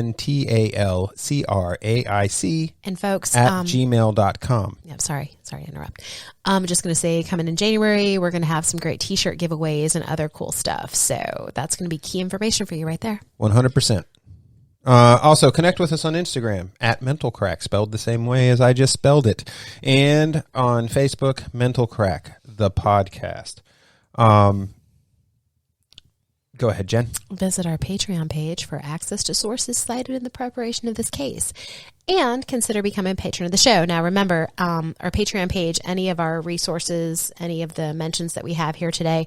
and folks at gmail.com. Yeah, sorry to interrupt. I'm just going to say, coming in January, we're going to have some great T-shirt giveaways and other cool stuff. So that's going to be key information for you right there. 100%. Also, connect with us on Instagram at Mental Crack, spelled the same way as I just spelled it, and on Facebook, Mental Crack, the podcast. Go ahead, Jen. Visit our Patreon page for access to sources cited in the preparation of this case, and consider becoming a patron of the show. Now, remember, our Patreon page, any of our resources, any of the mentions that we have here today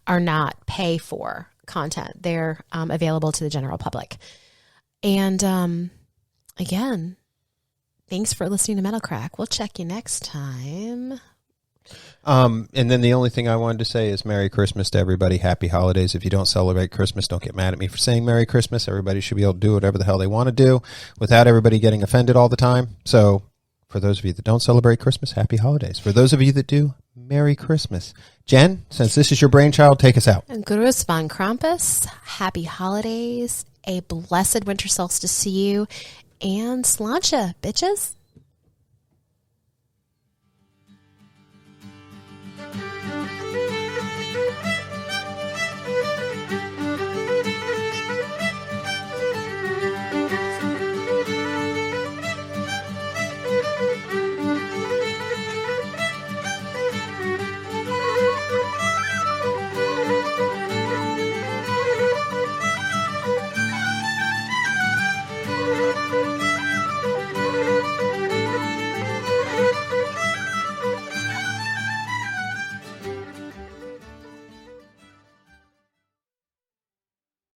are not pay for content. They're available to the general public. And again, thanks for listening to Mental Crack. We'll check you next time. And then the only thing I wanted to say is Merry Christmas to everybody. Happy holidays. If you don't celebrate Christmas, don't get mad at me for saying Merry Christmas. Everybody should be able to do whatever the hell they want to do without everybody getting offended all the time. So for those of you that don't celebrate Christmas, happy holidays. For those of you that do, Merry Christmas. Jen, since this is your brainchild, take us out. Gruß von Krampus. Happy holidays. A blessed winter solstice to you. And sláinte, bitches.